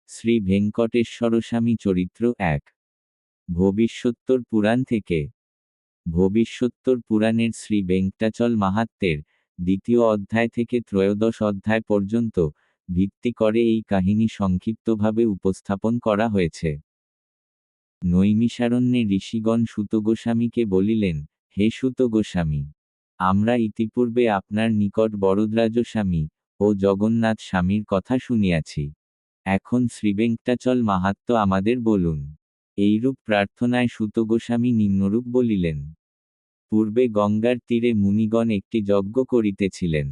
শ্রী ভেঙ্কটেশ্বর স্বামী চরিত্র ১। ভবিষ্যোত্তর পুরাণ থেকে। ভবিষ্যোত্তর পুরাণের শ্রী বেঙ্কটাচল মাহাত্ম্যের ২য় অধ্যায় থেকে ত্রয়োদশ অধ্যায় পর্যন্ত ভিত্তি করে এই কাহিনী সংক্ষিপ্তভাবে উপস্থাপন করা হয়েছে। নৈমিষারণ্যে ঋষিগণ সূত গোস্বামীকে বলিলেন, হে সূত গোস্বামী, আমরা ইতিপূর্বে আপনার নিকট বরদরাজ স্বামী ও জগন্নাথ স্বামীর কথা শুনিয়াছি। এখন শ্রীবেঙ্কটাচল মাহাত্ম্য আমাদের বলুন। এইরূপ প্রার্থনায় সূত গোস্বামী নিম্নরূপ বলিলেন। পূর্বে গঙ্গার তীরে মুনিগণ একটি যজ্ঞ করিতেছিলেন।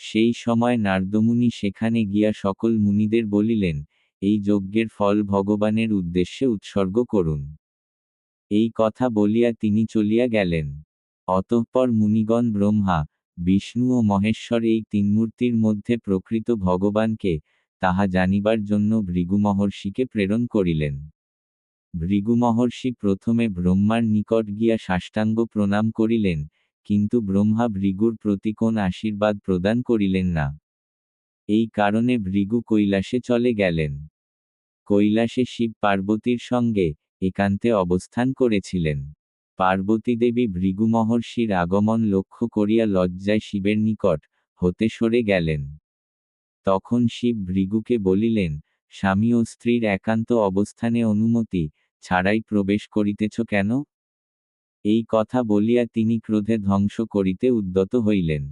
সেই সময় নারদমুনি সেখানে গিয়া সকল মুনিদের বলিলেন, এই যজ্ঞের ফল ভগবানের উদ্দেশ্যে উৎসর্গ করুন। এই কথা বলিয়া তিনি চলিয়া গেলেন। অতঃপর মুনিগণ ব্রহ্মা, বিষ্ণু ও মহেশ্বর এই তিন মূর্তির মধ্যে প্রকৃত ভগবানকে তাহা জানিবার জন্য ভৃগু মহর্ষিকে প্রেরণ করিলেন। ভৃগু মহর্ষি প্রথমে ব্রহ্মার নিকট গিয়া সাষ্টাঙ্গ প্রণাম করিলেন, কিন্তু ব্রহ্মা ভৃগুর প্রতি কোন আশীর্বাদ প্রদান করিলেন না। এই কারণে ভৃগু কৈলাসে চলে গেলেন। কৈলাসে শিব পার্বতীর সঙ্গে একান্তে অবস্থান করেছিলেন। পার্বতী দেবী ভৃগু মহর্ষির আগমন লক্ষ্য করিয়া লজ্জায় শিবের নিকট হতে সরে গেলেন। তখন শিব ভৃগুকে বলিলেন, স্বামী ও স্ত্রীর একান্ত অবস্থানে অনুমতি ছাড়াই প্রবেশ করিতেছ কেন? এই কথা বলিয়া তিনি ক্রোধে ধ্বংস করিতে উদ্যত হইলেন।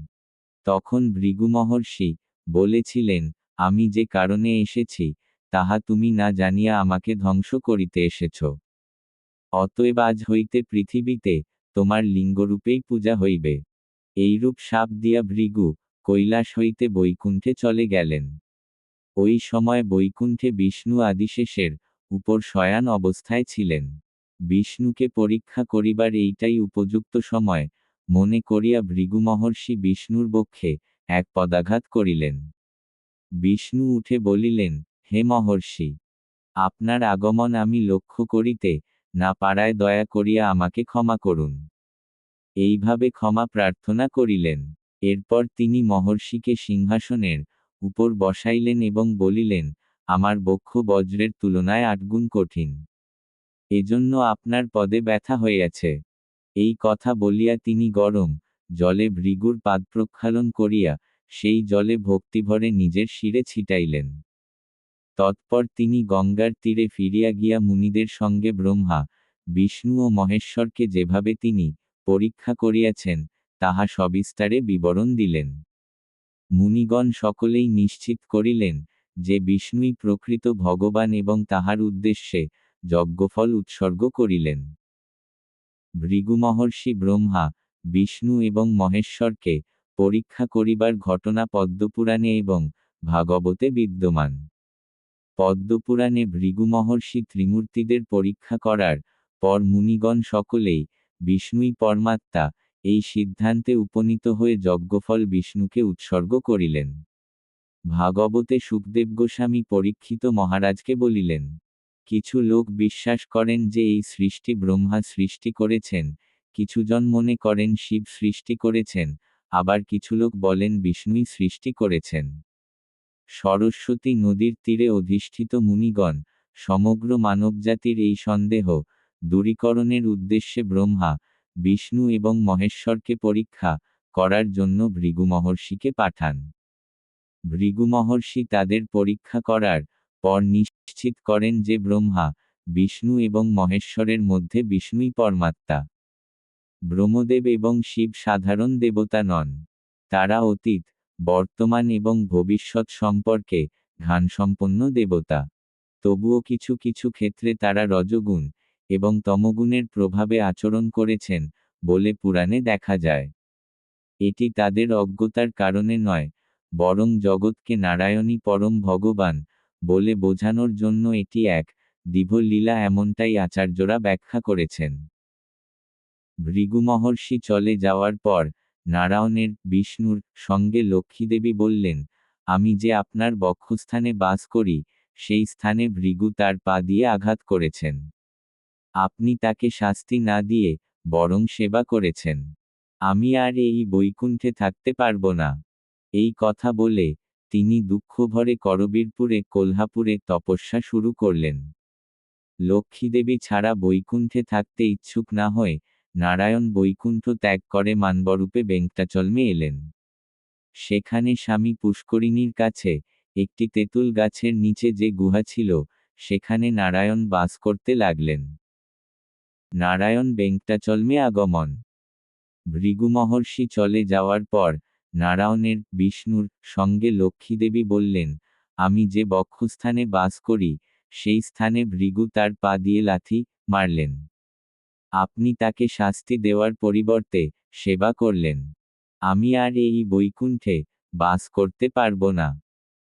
তখন ভৃগু মহর্ষি বলেছিলেন, আমি যে কারণে এসেছি তাহা তুমি না জানিয়া আমাকে ধ্বংস করিতে এসেছ। অতএব আজ হইতে পৃথিবীতে তোমার লিঙ্গরূপেই পূজা হইবে। এইরূপ শাপ দিয়া ভৃগু কৈলাস হইতে বৈকুণ্ঠে চলে গেলেন। ওই সময় বৈকুণ্ঠে বিষ্ণু আদিশেষের উপর শয়ান অবস্থায় ছিলেন। বিষ্ণুকে পরীক্ষা করিবার এইটাই উপযুক্ত সময় মনে করিয়া ভৃগু মহর্ষি বিষ্ণুর বক্ষে এক পদাঘাত করিলেন। বিষ্ণু উঠে বলিলেন, হে মহর্ষি, আপনার আগমন আমি লক্ষ্য করিতে না পারায় দয়া করিয়া আমাকে ক্ষমা করুন। এইভাবে ক্ষমা প্রার্থনা করিলেন। এরপর তিনি মহর্ষিকে সিংহাসনের উপর বসাইলেন এবং বলিলেন, আমার বক্ষ বজ্রের তুলনায় ৮ গুণ কঠিন। এজন্য আপনার পদে ব্যথা হইয়াছে। এই কথা বলিয়া তিনি গরম জলে ভৃগুর পাদ প্রক্ষালন করিয়া সেই জলে ভক্তিভরে নিজের শিরে ছিটাইলেন। তৎপর তিনি গঙ্গার তীরে ফিরিয়া গিয়া মুনিদের সঙ্গে ব্রহ্মা, বিষ্ণু ও মহেশ্বরকে যেভাবে তিনি পরীক্ষা করিয়াছেন তাহা সবিস্তারে বিবরণ দিলেন। মুনিগণ সকলেই নিশ্চিত করিলেন যে বিষ্ণুই প্রকৃত ভগবান এবং তাহার উদ্দেশ্যে যজ্ঞফল উৎসর্গ করিলেন। ভৃগু মহর্ষি ব্রহ্মা, বিষ্ণু এবং মহেশ্বরকে পরীক্ষা করিবার ঘটনা পদ্মপুরাণে এবং ভাগবতে বিদ্যমান। পদ্মপুরাণে ভৃগু মহর্ষি ত্রিমূর্তিদের পরীক্ষা করার পর মুনিগণ সকলেই বিষ্ণুই পরমাত্মা এই সিদ্ধান্তে উপনীত হয়ে যজ্ঞফল বিষ্ণুকে উৎসর্গ করিলেন। ভাগবতে শুকদেব গোস্বামী পরীক্ষিত মহারাজকে বলিলেন, কিছু লোক বিশ্বাস করেন যে এই সৃষ্টি ব্রহ্মা সৃষ্টি করেছেন, কিছুজন মনে করেন শিব সৃষ্টি করেছেন, আবার কিছু লোক বলেন বিষ্ণুই সৃষ্টি করেছেন। সরস্বতী নদীর তীরে অধিষ্ঠিত মুনিগণ সমগ্র মানবজাতির এই সন্দেহ দূরীকরণের উদ্দেশ্যে ব্রহ্মা, বিষ্ণু এবং মহেশ্বরকে পরীক্ষা করার জন্য ভৃগু মহর্ষিকে পাঠান। ভৃগু মহর্ষি তাদের পরীক্ষা করার পর নিশ্চিত করেন যে ব্রহ্মা, বিষ্ণু এবং মহেশ্বরের মধ্যে বিষ্ণুই পরমাত্মা। ব্রহ্মদেব এবং শিব সাধারণ দেবতা নন। তারা অতীত, বর্তমান এবং ভবিষ্যৎ সম্পর্কে জ্ঞানসম্পন্ন দেবতা। তবুও কিছু কিছু ক্ষেত্রে তারা রজগুণ এবং তমগুণের প্রভাবে আচরণ করেছেন বলে পুরাণে দেখা যায়। এটি তাদের অজ্ঞতার কারণে নয়, বরং জগৎকে নারায়ণই পরম ভগবান বলে বোঝানোর জন্য এটি এক দিব্য লীলা, এমনটাই আচার্যরা ব্যাখ্যা করেছেন। ভৃগু মহর্ষি চলে যাওয়ার পর নারায়ণের বিষ্ণুর সঙ্গে লক্ষ্মীদেবী বললেন, আমি যে আপনার বক্ষস্থানে বাস করি সেই স্থানে ভৃগু তার পা দিয়ে আঘাত করেছেন। আপনি তাকে শাস্তি না দিয়ে বরং সেবা করেছেন। আমি আর এই বৈকুণ্ঠে থাকতে পারব না। এই কথা বলে তিনি দুঃখভরে করবীরপুরে কোলহাপুরে তপস্যা শুরু করলেন। লক্ষ্মীদেবী ছাড়া বৈকুণ্ঠে থাকতে ইচ্ছুক না হয়ে নারায়ণ বৈকুণ্ঠ ত্যাগ করে মানবরূপে বেঙ্কটাচলমে এলেন। সেখানে স্বামী পুষ্করিণীর কাছে একটি তেঁতুল গাছের নিচে যে গুহা ছিল, সেখানে নারায়ণ বাস করতে লাগলেন। নারায়ণ বেঙ্কটাচলমে আগমন। ভৃগু মহর্ষি চলে যাওয়ার পর নারায়ণের বিষ্ণুর সঙ্গে লক্ষ্মীদেবী বললেন, আমি যে বক্ষস্থানে বাস করি সেই স্থানে ভৃগু তার পা দিয়ে লাথি মারলেন। আপনি তাকে শাস্তি দেওয়ার পরিবর্তে সেবা করলেন। আমি আর এই বৈকুণ্ঠে বাস করতে পারব না।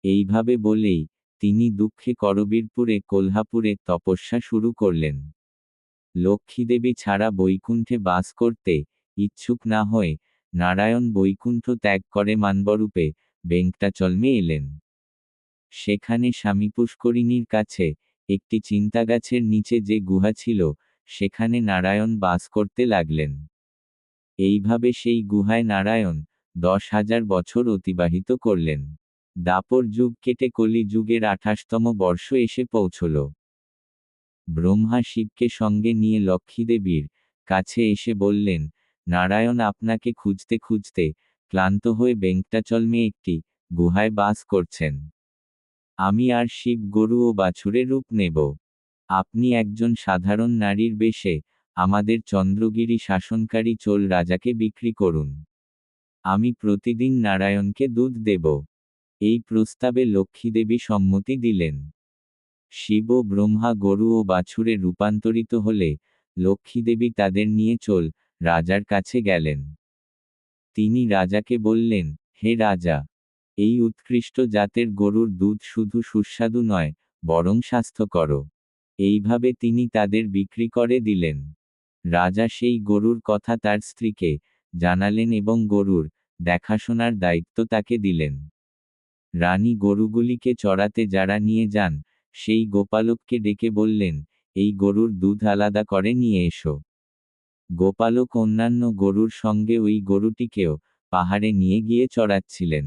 এইভাবে বলেই তিনি দুঃখে করবীরপুরে কোলহাপুরে তপস্যা শুরু করলেন। লক্ষ্মীদেবী ছাড়া বৈকুণ্ঠে বাস করতে ইচ্ছুক না হয়ে নারায়ণ বৈকুণ্ঠ ত্যাগ করে মানবরূপে বেঙ্কটাচলমে এলেন। সেখানে স্বামী পুষ্করিণীর কাছে একটি চিন্তাগাছের নিচে যে গুহা ছিল, সেখানে নারায়ণ বাস করতে লাগলেন। এইভাবে সেই গুহায় নারায়ণ 10,000 বছর অতিবাহিত করলেন। দাপর যুগ কেটে কলি যুগের 28তম বর্ষ এসে পৌঁছল। ব্রহ্মা শিবকে সঙ্গে নিয়ে লক্ষ্মীদেবীর কাছে এসে বললেন, নারায়ণ আপনাকে খুঁজতে খুঁজতে ক্লান্ত হয়ে বেঙ্কটাচলমে একটি গুহায় বাস করছেন। আমি আর শিব গরু ও বাছুরের রূপ নেব। আপনি একজন সাধারণ নারীর বেশে আমাদের চন্দ্রগিরি শাসনকারী চোল রাজাকে বিক্রি করুন। আমি প্রতিদিন নারায়ণকে দুধ দেব। এই প্রস্তাবে লক্ষ্মীদেবী সম্মতি দিলেন। শিব ও ব্রহ্মা গরু ও বাছুরে রূপান্তরিত হলে লক্ষ্মীদেবী তাদের নিয়ে চোল রাজার কাছে গেলেন। তিনি রাজাকে বললেন, হে রাজা, এই উৎকৃষ্ট জাতের গরুর দুধ শুধু সুস্বাদু নয়, বরং স্বাস্থ্যকর। এইভাবে তিনি তাদের বিক্রি করে দিলেন। রাজা সেই গরুর কথা তার স্ত্রীকে জানালেন এবং গরুর দেখাশোনার দায়িত্ব তাকে দিলেন। রানী গরুগুলিকে চড়াতে যারা নিয়ে যান, সেই গোপালককে ডেকে বললেন, এই গরুর দুধ আলাদা করে নিয়ে এসো। গোপালক অন্যান্য গরুর সঙ্গে ওই গরুটিকেও পাহাড়ে নিয়ে গিয়ে চড়াচ্ছিলেন।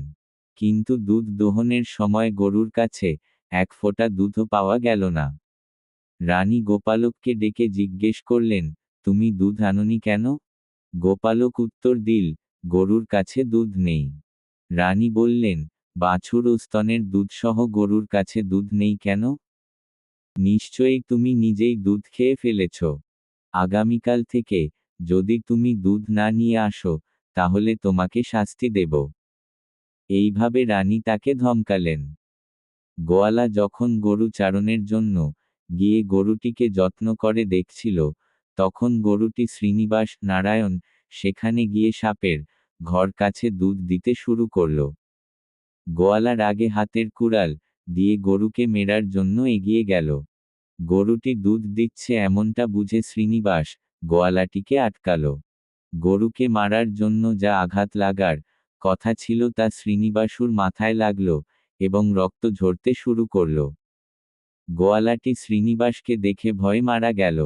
কিন্তু দুধ দোহনের সময় গরুর কাছে এক ফোঁটা দুধও পাওয়া গেল না। রানী গোপালককে ডেকে জিজ্ঞেস করলেন, তুমি দুধ আনোনি কেন? গোপালক উত্তর দিল, গরুর কাছে দুধ নেই। রানী বললেন, বাছুর ও স্তনের দুধসহ গরুর কাছে দুধ নেই কেন? নিশ্চয়ই তুমি নিজেই দুধ খেয়ে ফেলেছ। আগামীকাল থেকে যদি তুমি দুধ না নিয়ে আসো, তাহলে তোমাকে শাস্তি দেব। এইভাবে রানী তাকে ধমকালেন। গোয়ালা যখন গরু চারণের জন্য গিয়ে গরুটিকে যত্ন করে দেখছিল, তখন গরুটি শ্রীনিবাস নারায়ণ সেখানে গিয়ে সাপের ঘর কাছে দুধ দিতে শুরু করল। গোয়ালা রাগে হাতের কুড়াল দিয়ে গরুকে মেরার জন্য এগিয়ে গেল। গরুটি দুধ দিচ্ছে এমনটা বুঝে শ্রীনিবাস গোয়ালাটিকে আটকাল। গরুকে মারার জন্য যা আঘাত লাগার কথা ছিল তা শ্রীনিবাসুর মাথায় লাগল এবং রক্ত ঝরতে শুরু করল। গোয়ালাটি শ্রীনিবাসকে দেখে ভয়ে মারা গেল।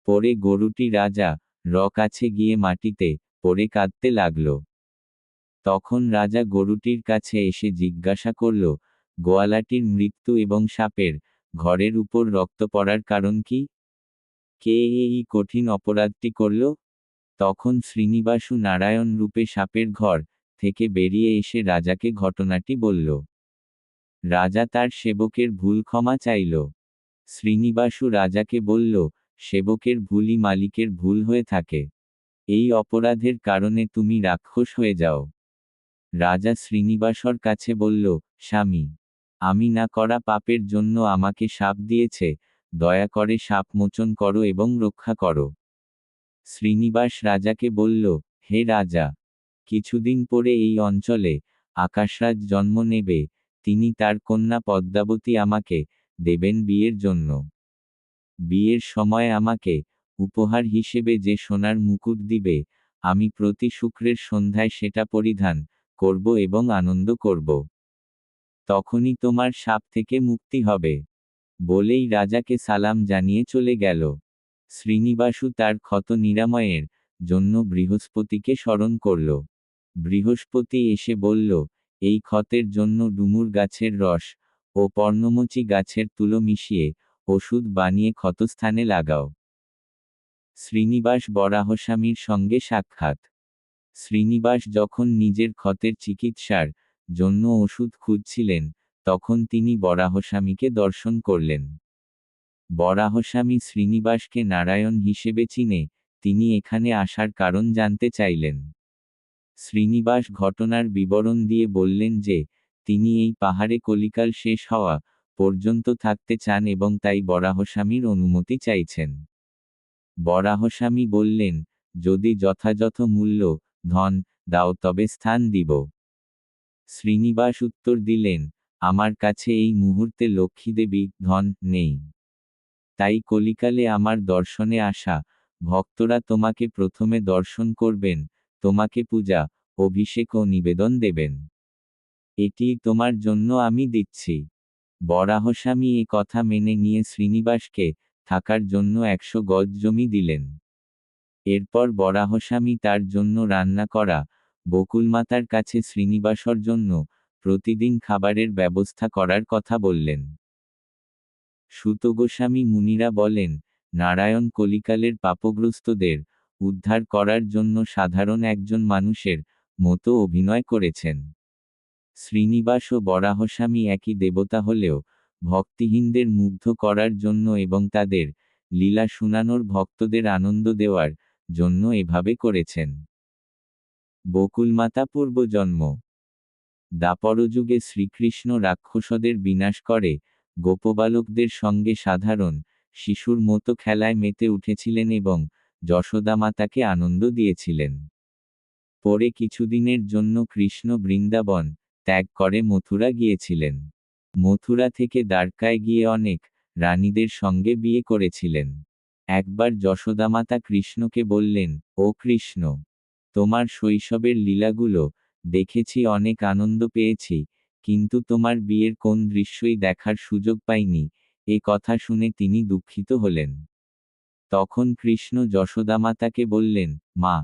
পরে গরুটি রাজা কাছে গিয়ে মাটিতে পড়ে কাঁদতে লাগল। তখন রাজা গরুটির কাছে এসে জিজ্ঞাসা করল, গোয়ালাটির মৃত্যু এবং সাপের ঘরের উপর রক্ত পড়ার কারণ কি? কে এই কঠিন অপরাধটি করল? তখন শ্রীনিবাসু নারায়ণ রূপে সাপের ঘর থেকে বেরিয়ে এসে রাজাকে ঘটনাটি বলল। রাজা তার সেবকের ভুল ক্ষমা চাইল। শ্রীনিবাসু রাজাকে বলল, সেবকের ভুলই মালিকের ভুল হয়ে থাকে। এই অপরাধের কারণে তুমি রাক্ষস হয়ে যাও। রাজা শ্রীনিবাসর কাছে বলল, স্বামী, আমি না করা পাপের জন্য আমাকে শাপ দিয়েছে, দয়া করে শাপ মোচন করো এবং রক্ষা করো। শ্রীনিবাস রাজাকে বলল, হে রাজা, কিছুদিন পরে এই অঞ্চলে আকাশরাজ জন্ম নেবে, তিনি তার কন্যা পদ্মাবতী আমাকে দেবেন বিয়ের জন্য। বিয়ের সময় আমাকে উপহার হিসেবে যে সোনার মুকুট দিবে, আমি প্রতি শুক্রের সন্ধ্যায় সেটা পরিধান করব এবং আনন্দ করব। তখনই তোমার শাপ থেকে মুক্তি হবে। বলেই রাজাকে সালাম জানিয়ে চলে গেল। শ্রীনিবাসু তার ক্ষত নিরাময়ের জন্য বৃহস্পতিকে স্মরণ করল। বৃহস্পতি এসে বলল, এই ক্ষতের জন্য ডুমুর গাছের রস ও পর্ণমোচী গাছের তুলো মিশিয়ে ওষুধ বানিয়ে ক্ষতস্থানে লাগাও। শ্রীনিবাস বরাহস্বামীর সঙ্গে সাক্ষাৎ। শ্রীনিবাস যখন নিজের ক্ষতের চিকিৎসার জন্য ওষুধ খুঁজছিলেন, তখন তিনি বরাহস্বামীকে দর্শন করলেন। বরাহস্বামী শ্রীনিবাসকে নারায়ণ হিসেবে চিনে তিনি এখানে আসার কারণ জানতে চাইলেন। শ্রীনিবাস ঘটনার বিবরণ দিয়ে বললেন যে তিনি এই পাহাড়ে কলিকাল শেষ হওয়া পর্যন্ত থাকতে চান এবং তাই বরাহস্বামীর অনুমতি চাইছেন। বরাহস্বামী বললেন, যদি যথাযথ মূল্য ধন দাও তবে স্থান দিব। শ্রীনিবাস উত্তর দিলেন, আমার কাছে এই মুহূর্তে লক্ষ্মীদেবী ধন নেই। তাই কলিকালে আমার দর্শনে আসা ভক্তরা তোমাকে প্রথমে দর্শন করবেন, তোমাকে পূজা অভিষেক ও নিবেদন দেবেন। এটি তোমার জন্য আমি দিচ্ছি। বরাহস্বামী এ কথা মেনে নিয়ে শ্রীনিবাসকে থাকার জন্য 100 গজ জমি দিলেন। এরপর বরাহস্বামী তার জন্য রান্না করা বকুলমাতার কাছে শ্রীনিবাসর জন্য প্রতিদিন খাবারের ব্যবস্থা করার কথা বললেন। সুত গোস্বামী মুনিরা বলেন, নারায়ণ কলিকালের পাপগ্রস্তদের উদ্ধার করার জন্য সাধারণ একজন মানুষের মতো অভিনয় করেছেন। শ্রীনিবাস ও বরাহস্বামী একই দেবতা হলেও ভক্তিহীনদের মুগ্ধ করার জন্য এবং তাদের লীলা শুনানোর ভক্তদের আনন্দ দেওয়ার জন্য এভাবে করেছেন। বকুলমাতা পূর্বজন্ম। দ্বাপরযুগে শ্রীকৃষ্ণ রাক্ষসদের বিনাশ করে গোপবালকদের সঙ্গে সাধারণ শিশুর মতো খেলায় মেতে উঠেছিলেন এবং যশোদামাতাকে আনন্দ দিয়েছিলেন। পরে কিছুদিনের জন্য কৃষ্ণ বৃন্দাবন ত্যাগ করে মথুরা গিয়েছিলেন। মথুরা থেকে দ্বারকায় গিয়ে অনেক রানীদের সঙ্গে বিয়ে করেছিলেন। একবার যশোদামাতা কৃষ্ণকে বললেন, ও কৃষ্ণ, তোমার শৈশবের লীলাগুলো দেখেছি, অনেক আনন্দ পেয়েছি, কিন্তু তোমার বিয়ের কোন দৃশ্যই দেখার সুযোগ পাইনি। এ কথা শুনে তিনি দুঃখিত হলেন। তখন কৃষ্ণ যশোদামাতাকে বললেন, মা,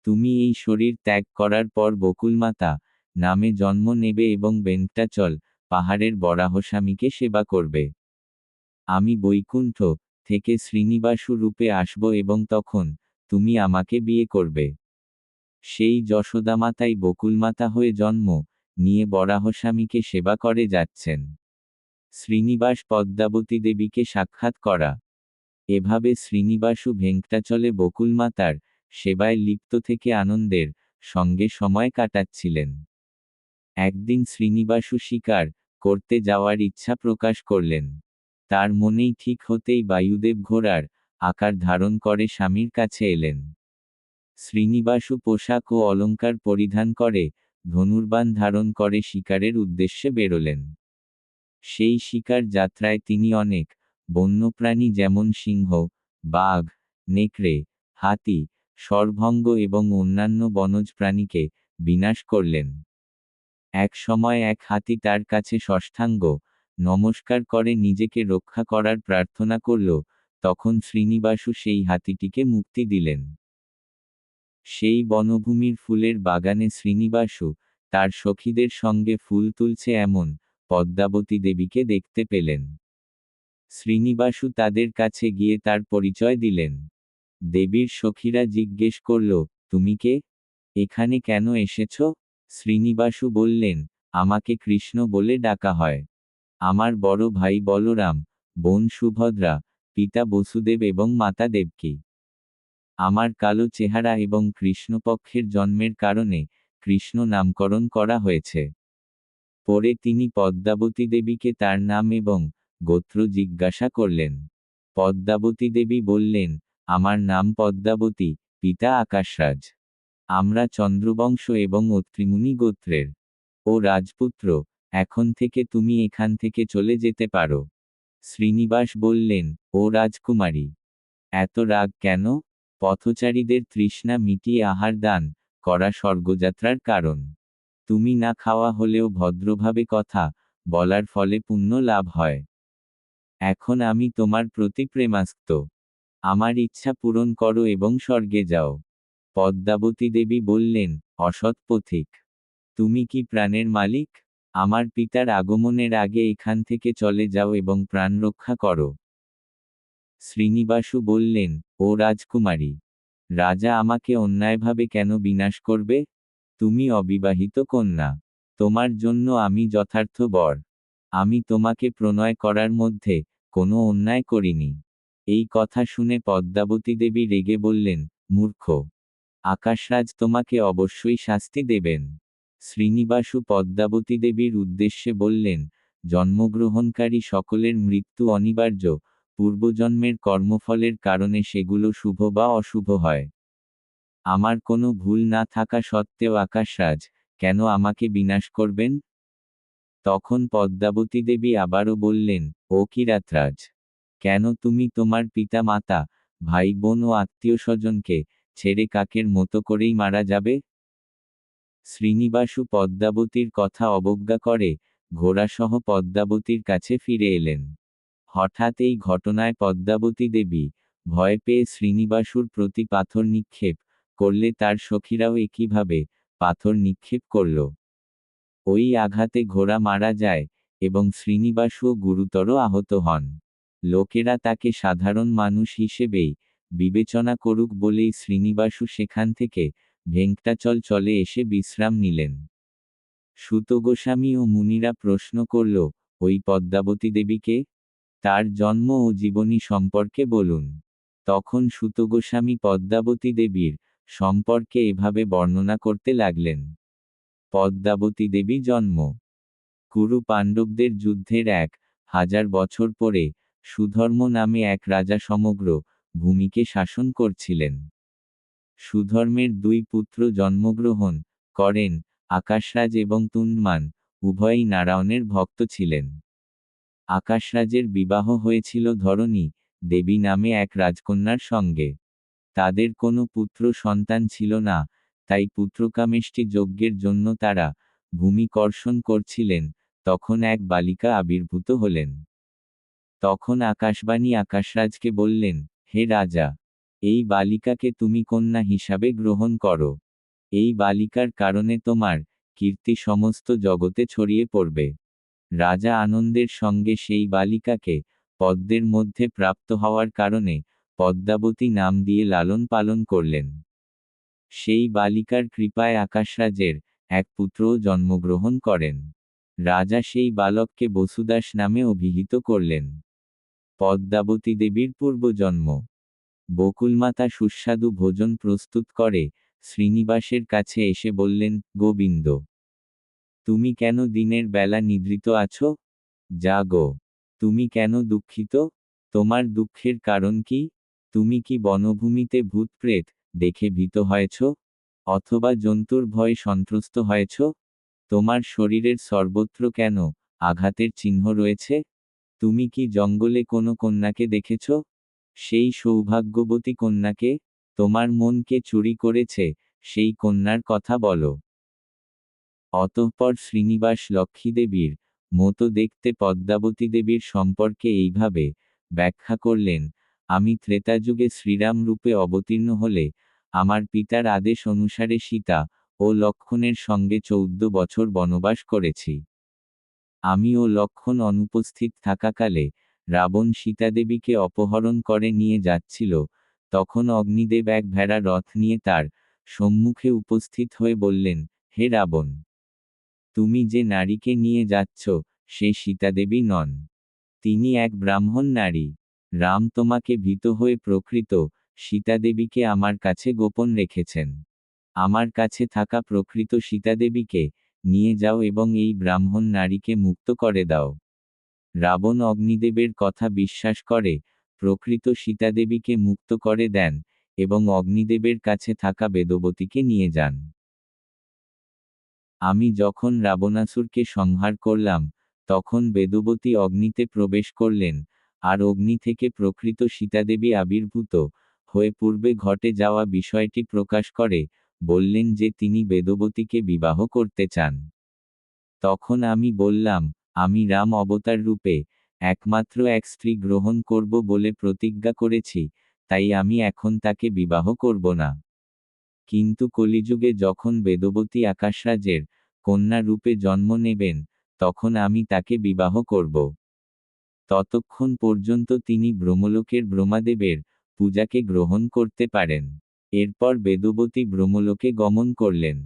তুমি এই শরীর ত্যাগ করার পর বকুলমাতা নামে জন্ম নেবে এবং বেঙ্কটাচল পাহাড়ের বরাহস্বামীকে সেবা করবে। আমি বৈকুণ্ঠ থেকে শ্রীনিবাসু রূপে আসব এবং তখন তুমি আমাকে বিয়ে করবে। সেই যশোদামাতাই বকুলমাতা হয়ে জন্ম নিয়ে বরাহস্বামীকে সেবা করে যাচ্ছেন। শ্রীনিবাস পদ্মাবতী দেবীকে সাক্ষাৎ করা। এভাবে শ্রীনিবাসু ভেঙ্কটাচলে বকুলমাতার সেবায় লিপ্ত থেকে আনন্দের সঙ্গে সময় কাটাচ্ছিলেন। একদিন শ্রীনিবাসু শিকার করতে যাওয়ার ইচ্ছা প্রকাশ করলেন। তার মনেই ঠিক হতেই বায়ুদেব ঘোড়ার আকার ধারণ করে স্বামীর কাছে এলেন। শ্রীনিবাসু পোশাক ও অলঙ্কার পরিধান করে ধনুর্বাণ ধারণ করে শিকারের উদ্দেশ্যে বেরোলেন। সেই শিকার যাত্রায় তিনি অনেক বন্যপ্রাণী যেমন সিংহ, বাঘ, নেকড়ে, হাতি, সর্বভঙ্গ এবং অন্যান্য বনজ প্রাণীকে বিনাশ করলেন। এক সময় এক হাতি তার কাছে ষষ্ঠাঙ্গ নমস্কার করে নিজেকে রক্ষা করার প্রার্থনা করল, তখন শ্রীনিবাসু সেই হাতিটিকে মুক্তি দিলেন। সেই বনভূমির ফুলের বাগানে শ্রীনিবাসু তার সখীদের সঙ্গে ফুল তুলছে এমন পদ্মাবতী দেবীকে দেখতে পেলেন। শ্রীনিবাসু তাদের কাছে গিয়ে তার পরিচয় দিলেন। দেবীর সখীরা জিজ্ঞেস করল, তুমি কে? এখানে কেন এসেছ? শ্রীনিবাসু বললেন, আমাকে কৃষ্ণ বলে ডাকা হয়। আমার বড় ভাই বলরাম, বোন সুভদ্রা, পিতা বসুদেব এবং মাতা দেবকী। আমার কালো চেহারা এবং কৃষ্ণপক্ষের জন্মের কারণে কৃষ্ণ নামকরণ করা হয়েছে। পরে তিনি পদ্মাবতী দেবীকে তার নাম এবং গোত্র জিজ্ঞাসা করলেন। পদ্মাবতী দেবী বললেন, আমার নাম পদ্মাবতী, পিতা আকাশরাজ। আমরা চন্দ্রবংশ এবং অত্রিমুনি গোত্রের। ও রাজপুত্র, এখন থেকে তুমি এখান থেকে চলে যেতে পারো। শ্রীনিবাস বললেন, ও রাজকুমারী, এত রাগ কেন? পথচারীদের তৃষ্ণা মিটিয়ে আহার দান করা স্বর্গযাত্রার কারণ। তুমি না খাওয়া হলেও ভদ্রভাবে কথা বলার ফলে পুণ্য লাভ হয়। এখন আমি তোমার প্রতি প্রেমাস্ত। আমার ইচ্ছা পূরণ করো এবং স্বর্গে যাও। পদ্মাবতী দেবী বললেন, অসৎ পথিক, তুমি কি প্রাণের মালিক? আমার পিতার আগমনের আগে এখান থেকে চলে যাও এবং প্রাণ রক্ষা করো। শ্রীনিবাসু বললেন, ও রাজকুমারী, রাজা আমাকে অন্যায়ভাবে কেন বিনাশ করবে? তুমি অবিবাহিত কন্যা। তোমার জন্য আমি যথার্থ বর। আমি তোমাকে প্রণয় করার মধ্যে কোনো অন্যায় করিনি। এই কথা শুনে পদ্মাবতী দেবী রেগে বললেন, মূর্খ! আকাশরাজ তোমাকে অবশ্যই শাস্তি দেবেন। শ্রীনিবাসু পদ্মাবতী দেবীর উদ্দেশ্যে বললেন, জন্মগ্রহণকারী সকলের মৃত্যু অনিবার্য, পূর্বজন্মের কর্মফলের কারণে সেগুলো শুভ বা অশুভ হয়। আমার কোনো ভুল না থাকা সত্ত্বেও আকাশরাজ কেন আমাকে বিনাশ করবেন? তখন পদ্মাবতী দেবী আবারও বললেন, ও কিরাতরাজ, কেন তুমি তোমার পিতা মাতা, ভাই বোন ও আত্মীয় স্বজনকে ছেড়ে কাকের মতো করেই মারা যাবে? শ্রীনিবাসু পদ্মাবতীর কথা অবজ্ঞা করে ঘোড়াসহ পদ্মাবতীর কাছে ফিরে এলেন। হঠাৎ এই ঘটনায় পদ্মাবতী দেবী ভয় পেয়ে শ্রীনিবাসুর প্রতি পাথর নিক্ষেপ করলে তার সখীরাও একইভাবে পাথর নিক্ষেপ করল। ওই আঘাতে ঘোড়া মারা যায় এবং শ্রীনিবাসুও গুরুতর আহত হন। লোকেরা তাকে সাধারণ মানুষ হিসেবেই বিবেচনা করুক বলেই শ্রীনিবাসু সেখান থেকে ভেঙ্কটাচল চলে এসে বিশ্রাম নিলেন। সুত গোস্বামী ও মুনিরা প্রশ্ন করল, ওই পদ্মাবতী দেবীকে? তার জন্ম ও জীবনী সম্পর্কে বলুন। তখন সুত গোস্বামী পদ্মাবতী দেবীর সম্পর্কে এভাবে বর্ণনা করতে লাগলেন। পদ্মাবতী দেবী জন্ম। কুরু পাণ্ডবদের যুদ্ধের 1000 বছর পরে সুধর্ম নামে এক রাজা সমগ্র ভূমিকে শাসন করছিলেন। সুধর্মের 2 পুত্র জন্মগ্রহণ করেন, আকাশরাজ এবং তুণ্ডমান, উভয়ই নারায়ণের ভক্ত ছিলেন। আকাশরাজের বিবাহ হয়েছিল ধরণী দেবী নামে এক রাজকন্যার সঙ্গে। তাদের কোনো পুত্র সন্তান ছিল না, তাই পুত্রকামেষ্টি যজ্ঞের জন্য তারা ভূমি কর্ষণ করছিলেন, তখন এক বালিকা আবির্ভূত হলেন। তখন আকাশবাণী আকাশরাজকে বললেন, হে রাজা, এই বালিকাকে তুমি কন্যা হিসাবে গ্রহণ করো। এই বালিকার কারণে তোমার কীর্তি সমস্ত জগতে ছড়িয়ে পড়বে। রাজা আনন্দের সঙ্গে সেই বালিকাকে পদ্মের মধ্যে প্রাপ্ত হওয়ার কারণে পদ্মাবতী নাম দিয়ে লালন পালন করলেন। সেই বালিকার কৃপায় আকাশরাজের এক পুত্রও জন্মগ্রহণ করেন। রাজা সেই বালককে বসুদাস নামে অভিহিত করলেন। পদ্মাবতী দেবীর পূর্বজন্ম। বকুলমাতা সুস্বাদু ভোজন প্রস্তুত করে শ্রীনিবাসের কাছে এসে বললেন, গোবিন্দ, তুমি কেন দিনের বেলা নিদ্রিত আছো? জাগো। তুমি কেন দুঃখিত? তোমার দুঃখের কারণ কি? তুমি কি বনভূমিতে ভূতপ্রেত দেখে ভীত হয়েছ? অথবা জন্তুর ভয়ে সন্ত্রস্ত হয়েছ? তোমার শরীরের সর্বত্র কেন আঘাতের চিহ্ন রয়েছে? তুমি কি জঙ্গলে কোনো কন্যাকে দেখেছ? সেই সৌভাগ্যবতী কন্যাকে? তোমার মনকে চুরি করেছে সেই কন্যার কথা বলো। অতঃপর শ্রীনিবাস লক্ষ্মীদেবীর মতো দেখতে পদ্মাবতী দেবীর সম্পর্কে এইভাবে ব্যাখ্যা করলেন, আমি ত্রেতাযুগে শ্রীরাম রূপে অবতীর্ণ হলে আমার পিতার আদেশ অনুসারে সীতা ও লক্ষ্মণের সঙ্গে 14 বছর বনবাস করেছি। আমি ও লক্ষ্মণ অনুপস্থিত থাকাকালে রাবণ সীতাদেবীকে অপহরণ করে নিয়ে যাচ্ছিল, তখন অগ্নিদেব এক ভেড়া রথ নিয়ে তার সম্মুখে উপস্থিত হয়ে বললেন, হে রাবণ, তুমি যে নারীকে নিয়ে যাচ্ছ সে সীতাদেবী নন। তিনি এক ব্রাহ্মণ নারী। রাম তোমাকে ভীত হয়ে প্রকৃত সীতাদেবীকে আমার কাছে গোপন রেখেছেন। আমার কাছে থাকা প্রকৃত সীতাদেবীকে নিয়ে যাও এবং এই ব্রাহ্মণ নারীকে মুক্ত করে দাও। রাবণ অগ্নিদেবের কথা বিশ্বাস করে প্রকৃত সীতাদেবীকে মুক্ত করে দেন এবং অগ্নিদেবের কাছে থাকা বেদবতীকে নিয়ে যান। আমি যখন রাবণাসুরকে সংহার করলাম, তখন বেদবতী অগ্নিতে প্রবেশ করলেন, আর অগ্নি থেকে প্রকৃত সীতাদেবী আবির্ভূত হয়ে পূর্বে ঘটে যাওয়া বিষয়টি প্রকাশ করে বললেন যে তিনি বেদবতীকে বিবাহ করতে চান। তখন আমি বললাম, আমি রাম অবতার রূপে একমাত্র এক স্ত্রী গ্রহণ করব বলে প্রতিজ্ঞা করেছি, তাই আমি এখন তাকে বিবাহ করব না। কিন্তু কলিযুগে যখন বেদবতী আকাশরাজের কন্যা রূপে জন্ম নেবেন, তখন আমি তাকে বিবাহ করব। ততক্ষণ পর্যন্ত তিনি ব্রহ্মলোকের ব্রহ্মাদেবের পূজাকে গ্রহণ করতে পারেন। এরপর বেদবতী ব্রহ্মলোকে গমন করলেন।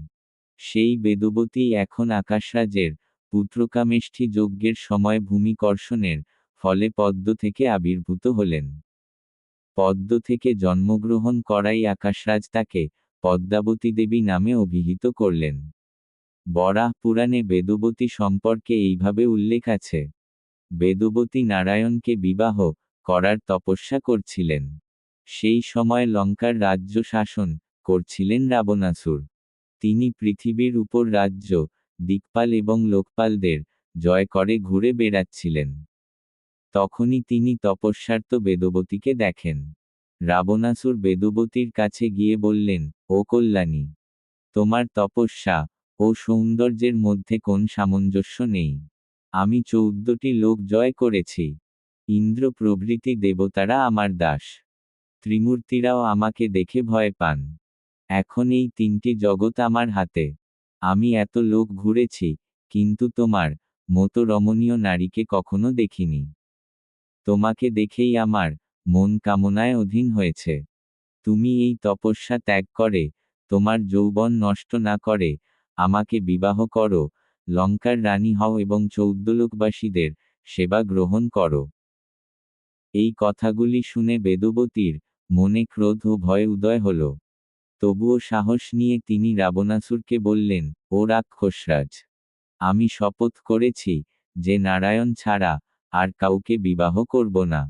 সেই বেদবতী এখন আকাশরাজের পুত্রকামেষ্ঠী যজ্ঞের সময় ভূমিকর্ষণের ফলে পদ্ম থেকে আবির্ভূত হলেন। পদ্ম থেকে জন্মগ্রহণ করাই আকাশরাজ তাকে পদ্মাবতী দেবী নামে অভিহিত করলেন। বরাহ পুরাণে বেদবতী সম্পর্কে এইভাবে উল্লেখ আছে। বেদবতী নারায়ণকে বিবাহ করার তপস্যা করছিলেন। সেই সময় লঙ্কার রাজ্য শাসন করছিলেন রাবণাসুর। তিনি পৃথিবীর উপর রাজ্য, দিকপাল এবং লোকপালদের জয় করে ঘুরে বেড়াচ্ছিলেন। তখনই তিনি তপস্যার্ত বেদবতীকে দেখেন। রাবণাসুর বেদবতীর কাছে গিয়ে বললেন, ও কল্যাণী, তোমার তপস্যা ও সৌন্দর্যের মধ্যে কোন সামঞ্জস্য নেই। আমি 14টি লোক জয় করেছি। ইন্দ্র প্রভৃতি দেবতারা আমার দাস। ত্রিমূর্তিরাও আমাকে দেখে ভয় পান। এখন এই 3টি জগৎ আমার হাতে। আমি এত লোক ঘুরেছি, কিন্তু তোমার মতো রমণীয় নারীকে কখনো দেখিনি। তোমাকে দেখেই আমার মন কামনায় অধীন হয়েছে। তুমি এই তপস্যা ত্যাগ করে, তোমার যৌবন নষ্ট না করে, আমাকে বিবাহ করো, লঙ্কার রানী হও এবং 14 লোকবাসীদের সেবা গ্রহণ করো। এই কথাগুলি শুনে বেদবতীর মনে ক্রোধ ও ভয় উদয় হল। তবুও সাহস নিয়ে তিনি রাবণাসুরকে বললেন, ও রাক্ষসরাজ, আমি শপথ করেছি যে নারায়ণ ছাড়া আর কাউকে বিবাহ করব না।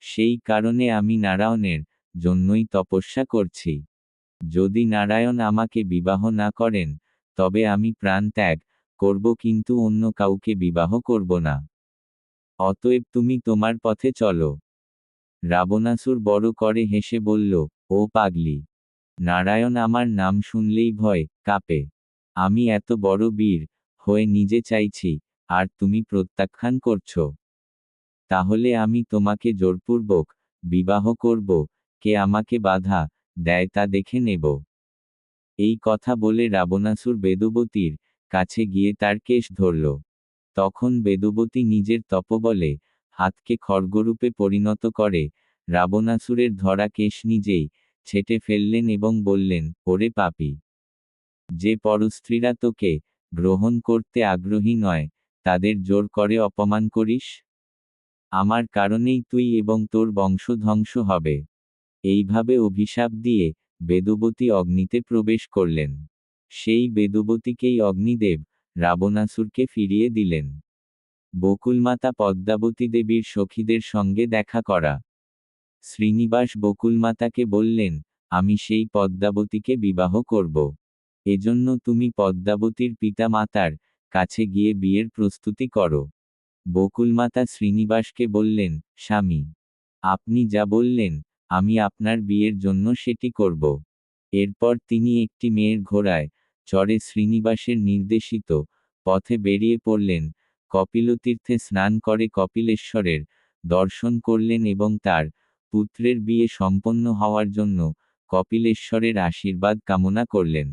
সেই কারণে আমি নারায়ণের জন্যই তপস্যা করছি। যদি নারায়ণ আমাকে বিবাহ না করেন, তবে আমি প্রাণ ত্যাগ করব, কিন্তু অন্য কাউকে বিবাহ করব না। অতএব তুমি তোমার পথে চলো। রাবণাসুর বড় করে হেসে বলল, ও পাগলি, নারায়ণ আমার নাম শুনলেই ভয় কাঁপে। আমি এত বড় বীর হয়ে নিজে চাইছি, আর তুমি প্রত্যাখ্যান করছ। তাহলে আমি তোমাকে জোরপূর্বক বিবাহ করব, কে আমাকে বাধা দেয় তা দেখে নেব। এই কথা বলে রাবণাসুর বেদবতীর কাছে গিয়ে তার কেশ ধরল। তখন বেদবতী নিজের তপবলে হাতকে খড়গরূপে পরিণত করে রাবণাসুরের ধরা কেশ নিজেই ছেঁটে ফেললেন এবং বললেন, ওরে পাপী, যে পরস্ত্রীরা তোকে গ্রহণ করতে আগ্রহী নয়, তাদের জোর করে অপমান করিস। আমার কারণেই তুই এবং তোর বংশ ধ্বংস হবে। এইভাবে অভিশাপ দিয়ে বেদবতী অগ্নিতে প্রবেশ করলেন। সেই বেদবতীকেই অগ্নিদেব রাবণাসুরকে ফিরিয়ে দিলেন। বকুলমাতা পদ্মাবতী দেবীর সখীদের সঙ্গে দেখা করা। শ্রীনিবাস বকুলমাতাকে বললেন, আমি সেই পদ্মাবতীকে বিবাহ করব। এজন্য তুমি পদ্মাবতীর পিতা মাতার কাছে গিয়ে বিয়ের প্রস্তুতি করো। বকুলমাতা শ্রীনিবাসকে বললেন, স্বামী, আপনি যা বললেন, আমি আপনার বিয়ের জন্য সেটি করব। এরপর তিনি একটি মেয়ের ঘোড়ায় চড়ে শ্রীনিবাসের নির্দেশিত পথে বেরিয়ে পড়লেন। কপিলতীর্থে স্নান করে কপিলেশ্বরের দর্শন করলেন এবং তার পুত্রের বিয়ে সম্পন্ন হওয়ার জন্য কপিলেশ্বরের আশীর্বাদ কামনা করলেন।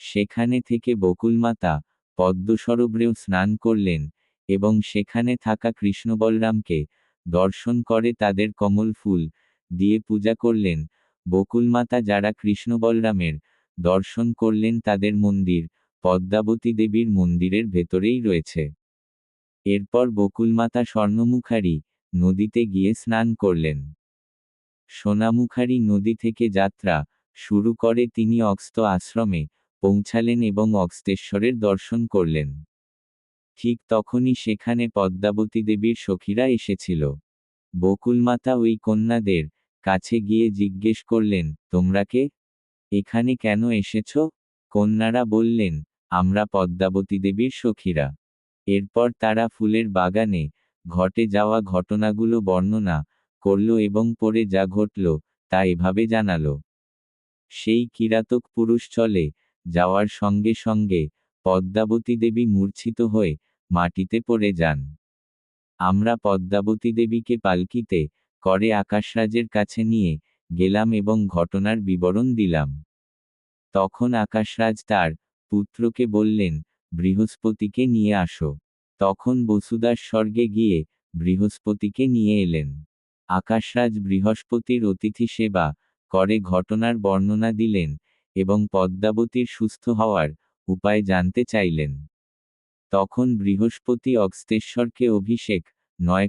সেখানে থেকে বকুলমাতা পদ্মসরোবরেও স্নান করলেন এবং সেখানে থাকা কৃষ্ণ বলরামকে দর্শন করে তাদের কমল ফুল দিয়ে পূজা করলেন। বকুলমাতা যারা কৃষ্ণ বলরামের দর্শন করলেন তাদের মন্দির পদ্মাবতী দেবীর মন্দিরের ভেতরেই রয়েছে। এরপর বকুলমাতা স্বর্ণমুখারি নদীতে গিয়ে স্নান করলেন। সোনামুখারি নদী থেকে যাত্রা শুরু করে তিনি অগস্ত্য আশ্রমে পৌঁছালেন এবং অগস্তেশ্বরের দর্শন করলেন। ঠিক তখনই সেখানে পদ্মাবতী দেবীর সখীরা এসেছিল। বকুলমাতা ওই কন্যাদের কাছে গিয়ে জিজ্ঞেস করলেন, তোমরা কে? এখানে কেন এসেছ? কন্যারা বললেন, আমরা পদ্মাবতী দেবীর সখীরা। এরপর তারা ফুলের বাগানে ঘটে যাওয়া ঘটনাগুলো বর্ণনা করল এবং পরে যা ঘটল তা এভাবে জানালো। সেই কিরাতক পুরুষ চলে যাওয়ার সঙ্গে সঙ্গে পদ্মাবতী দেবী মূর্ছিত হয়ে মাটিতে পড়ে যান। আমরা পদ্মাবতী দেবীকে পালকিতে করে আকাশরাজের কাছে নিয়ে গেলাম এবং ঘটনার বিবরণ দিলাম। তখন আকাশরাজ তার পুত্রকে বললেন, বৃহস্পতিকে নিয়ে আসো। তখন বসুদাস স্বর্গে গিয়ে বৃহস্পতিকে নিয়ে এলেন। আকাশরাজ বৃহস্পতির অতিথি সেবা করে ঘটনার বর্ণনা দিলেন এবং পদ্মাবতীর সুস্থ হওয়ার উপায় জানতে চাইলেন। তখন বৃহস্পতি অগস্ত্যেশ্বরকে অভিষেক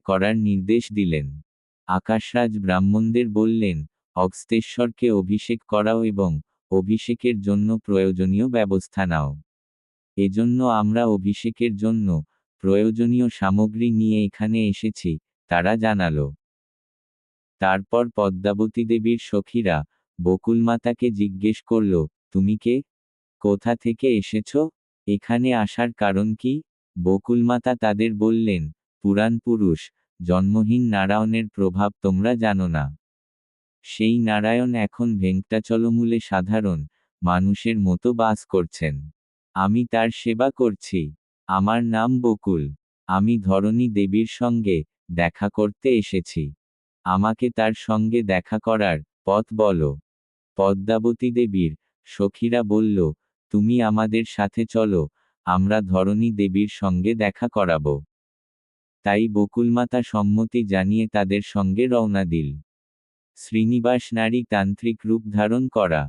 করার নির্দেশ দিলেন। আকাশরাজ ব্রাহ্মণদের বললেন, অগস্ত্যেশ্বরকে অভিষেক করাও এবং অভিষেকের জন্য প্রয়োজনীয় ব্যবস্থা নাও। এজন্য আমরা অভিষেকের জন্য প্রয়োজনীয় সামগ্রী নিয়ে এখানে এসেছি, তারা জানালো। তারপর পদ্মাবতী দেবীর সখীরা বকুলমাতাকে জিজ্ঞেস করল, তুমি কে? কোথা থেকে এসেছ? এখানে আসার কারণ কি? বকুলমাতা তাদের বললেন, পুরাণ পুরুষ জন্মহীন নারায়ণের প্রভাব তোমরা জানো না। সেই নারায়ণ এখন ভেঙ্কটাচলমূলে সাধারণ মানুষের মতো বাস করছেন। আমি তার সেবা করছি। আমার নাম বকুল। আমি ধরণী দেবীর সঙ্গে দেখা করতে এসেছি। আমাকে তার সঙ্গে দেখা করার পথ বলো। পদ্মাবতী দেবীর সখীরা বলল, তুমি আমাদের সাথে চলো, আমরা ধরণী দেবীর সঙ্গে দেখা করাবো। তাই বকুলমাতা সম্মতি জানিয়ে তাদের সঙ্গে রওনা দিল। শ্রীনিবাস নারী তান্ত্রিক রূপ ধারণ করা।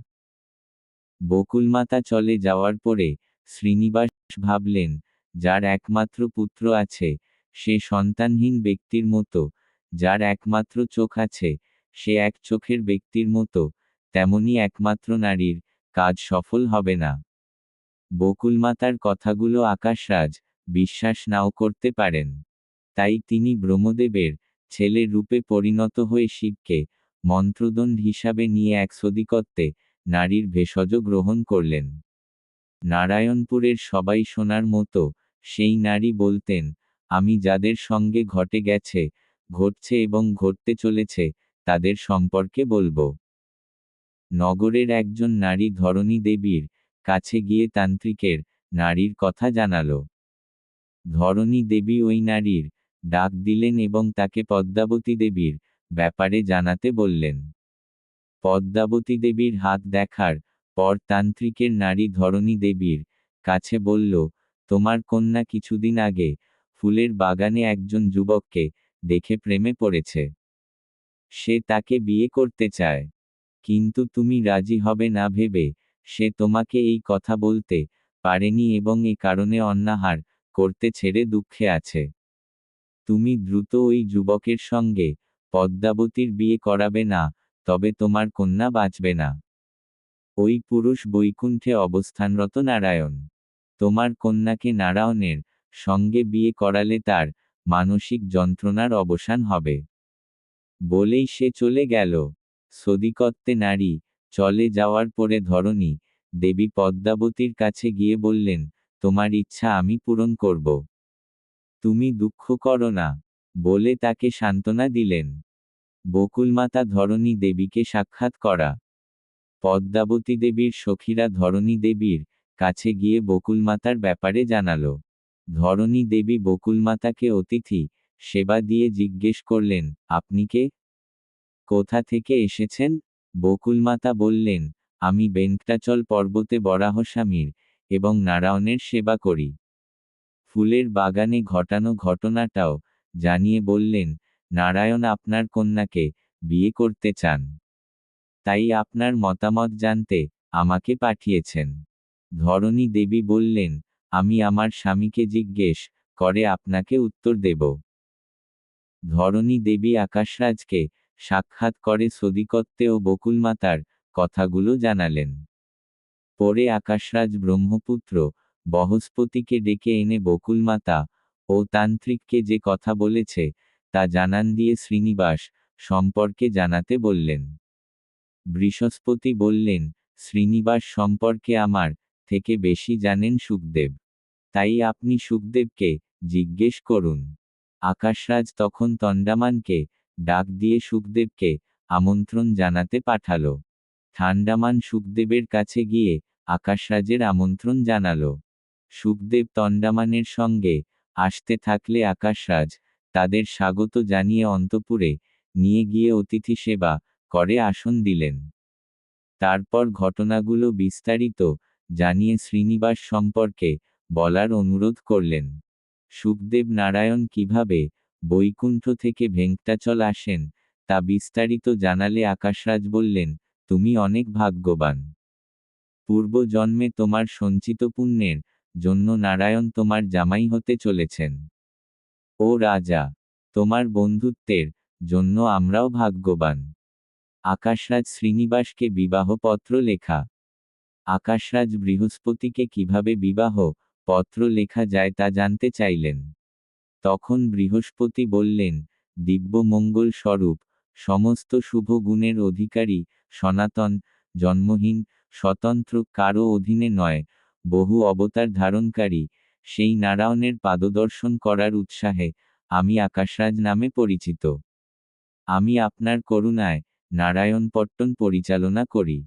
বকুলমাতা চলে যাওয়ার পরে শ্রীনিবাস ভাবলেন, যার একমাত্র পুত্র আছে সে সন্তানহীন ব্যক্তির মতো, যার একমাত্র চোখ আছে সে এক চোখের ব্যক্তির মতো, তেমনি একমাত্র নারীর কাজ সফল হবে না। বকুলমাতার কথাগুলো আকাশরাজ বিশ্বাস নাও করতে পারেন। তাই তিনি ব্রহ্মদেবের ছেলে রূপে পরিণত হয়ে শিবকে মন্ত্রদণ্ড হিসাবে নিয়ে এক সদিকত্বে নারীর ভেষজ গ্রহণ করলেন। নারায়ণপুরের সবাই শোনার মতো সেই নারী বলতেন, আমি যাদের সঙ্গে ঘটে গেছে, ঘটছে এবং ঘটতে চলেছে তাদের সম্পর্কে বলবো। নগরের একজন নারী ধরণী দেবীর কাছে গিয়ে তান্ত্রিকের নারীর কথা জানালো। ধরণী দেবী ওই নারীর ডাক দিলেন এবং তাকে পদ্মাবতী দেবীর ব্যাপারে জানাতে বললেন। পদ্মাবতী দেবীর হাত দেখার পর তান্ত্রিকের নারী ধরণী দেবীর কাছে বলল, তোমার কন্যা কিছুদিন আগে ফুলের বাগানে একজন যুবককে দেখে প্রেমে পড়েছে। সে তাকে বিয়ে করতে চায়, কিন্তু তুমি রাজি হবে না ভেবে সে তোমাকে এই কথা বলতে পারেনি এবং এ কারণে অনাহার করতে ছেড়ে দুঃখে আছে। তুমি দ্রুত ওই যুবকের সঙ্গে পদ্মাবতীর বিয়ে করাবে না, তবে তোমার কন্যা বাঁচবে না। ওই পুরুষ বৈকুণ্ঠে অবস্থানরত নারায়ণ। তোমার কন্যাকে নারায়ণের সঙ্গে বিয়ে করালে তার মানসিক যন্ত্রণার অবসান হবে। বলেই সে চলে গেল। সদিকত্বে নারী চলে যাওয়ার পরে ধরণী দেবী পদ্মাবতীর কাছে গিয়ে বললেন, তোমার ইচ্ছা আমি পূরণ করব। তুমি দুঃখ করো না, বলে তাকে সান্ত্বনা দিলেন। বকুলমাতা ধরণী দেবীকে সাক্ষাৎ করা। পদ্মাবতী দেবীর সখীরা ধরণী দেবীর কাছে গিয়ে বকুলমাতার ব্যাপারে জানালো। ধরণী দেবী বকুলমাতাকে অতিথি সেবা দিয়ে জিজ্ঞেস করলেন, আপনি কে? কোথা থেকে এসেছেন? বকুলমাতা বললেন, আমি বেঙ্কটাচল পর্বতে বরাহস্বামীর এবং নারায়ণের সেবা করি। ফুলের বাগানে ঘটানো ঘটনাটাও জানিয়ে বললেন, নারায়ণ আপনার কন্যাকে বিয়ে করতে চান। তাই আপনার মতামত জানতে আমাকে পাঠিয়েছেন। ধরণী দেবী বললেন, আমি আমার স্বামীকে জিজ্ঞেস করে আপনাকে উত্তর দেব। ধরণী দেবী আকাশরাজকে সাক্ষাৎ করে সদিকত্বে ও বকুলমাতার কথাগুলো জানালেন। পরে আকাশরাজ ব্রহ্মপুত্র বৃহস্পতিকে ডেকে এনে বকুলমাতা ও তান্ত্রিককে যে কথা বলেছে তা জানান দিয়ে শ্রীনিবাস সম্পর্কে জানাতে বললেন। বৃহস্পতি বললেন, শ্রীনিবাস সম্পর্কে আমার থেকে বেশি জানেন শুকদেব। তাই আপনি শুকদেবকে জিজ্ঞেস করুন। আকাশরাজ তখন তণ্ডামানকে ডাক দিয়ে শুকদেবকে আমন্ত্রণ জানাতে পাঠালো। ঠান্ডামান শুকদেবের কাছে গিয়ে আকাশরাজের আমন্ত্রণ জানালো। শুকদেব তণ্ডামানের সঙ্গে আসতে থাকলে আকাশরাজ তাদের স্বাগত জানিয়ে অন্তঃপুরে নিয়ে গিয়ে অতিথি সেবা করে আসন দিলেন। তারপর ঘটনাগুলো বিস্তারিত জানিয়ে শ্রীনিবাস সম্পর্কে বলার অনুরোধ করলেন। শুকদেব নারায়ণ কিভাবে বৈকুণ্ঠ থেকে ভেঙ্কটাচল আসেন তা বিস্তারিত জানালে আকাশরাজ বললেন, তুমি অনেক ভাগ্যবান। পূর্বজন্মে তোমার সঞ্চিত পুণ্যের জন্য নারায়ণ তোমার জামাই হতে চলেছেন। ও রাজা, তোমার বন্ধুত্বের জন্য আমরাও ভাগ্যবান। আকাশরাজ শ্রীনিবাসকে বিবাহপত্র লেখা। আকাশরাজ বৃহস্পতিকে কিভাবে বিবাহ পত্র লেখা যায় তা জানতে চাইলেন। তখন বৃহস্পতি বললেন, দিব্য মঙ্গল স্বরূপ, সমস্ত শুভ গুণের অধিকারী, সনাতন, জন্মহীন, স্বতন্ত্র, কারো অধীনে নয়, বহু অবতার ধারণকারী সেই নারায়ণের পাদদর্শন করার উৎসাহে আমি আকাশরাজ নামে পরিচিত। আমি আপনার করুণায় নারায়ণপট্টন পরিচালনা করি।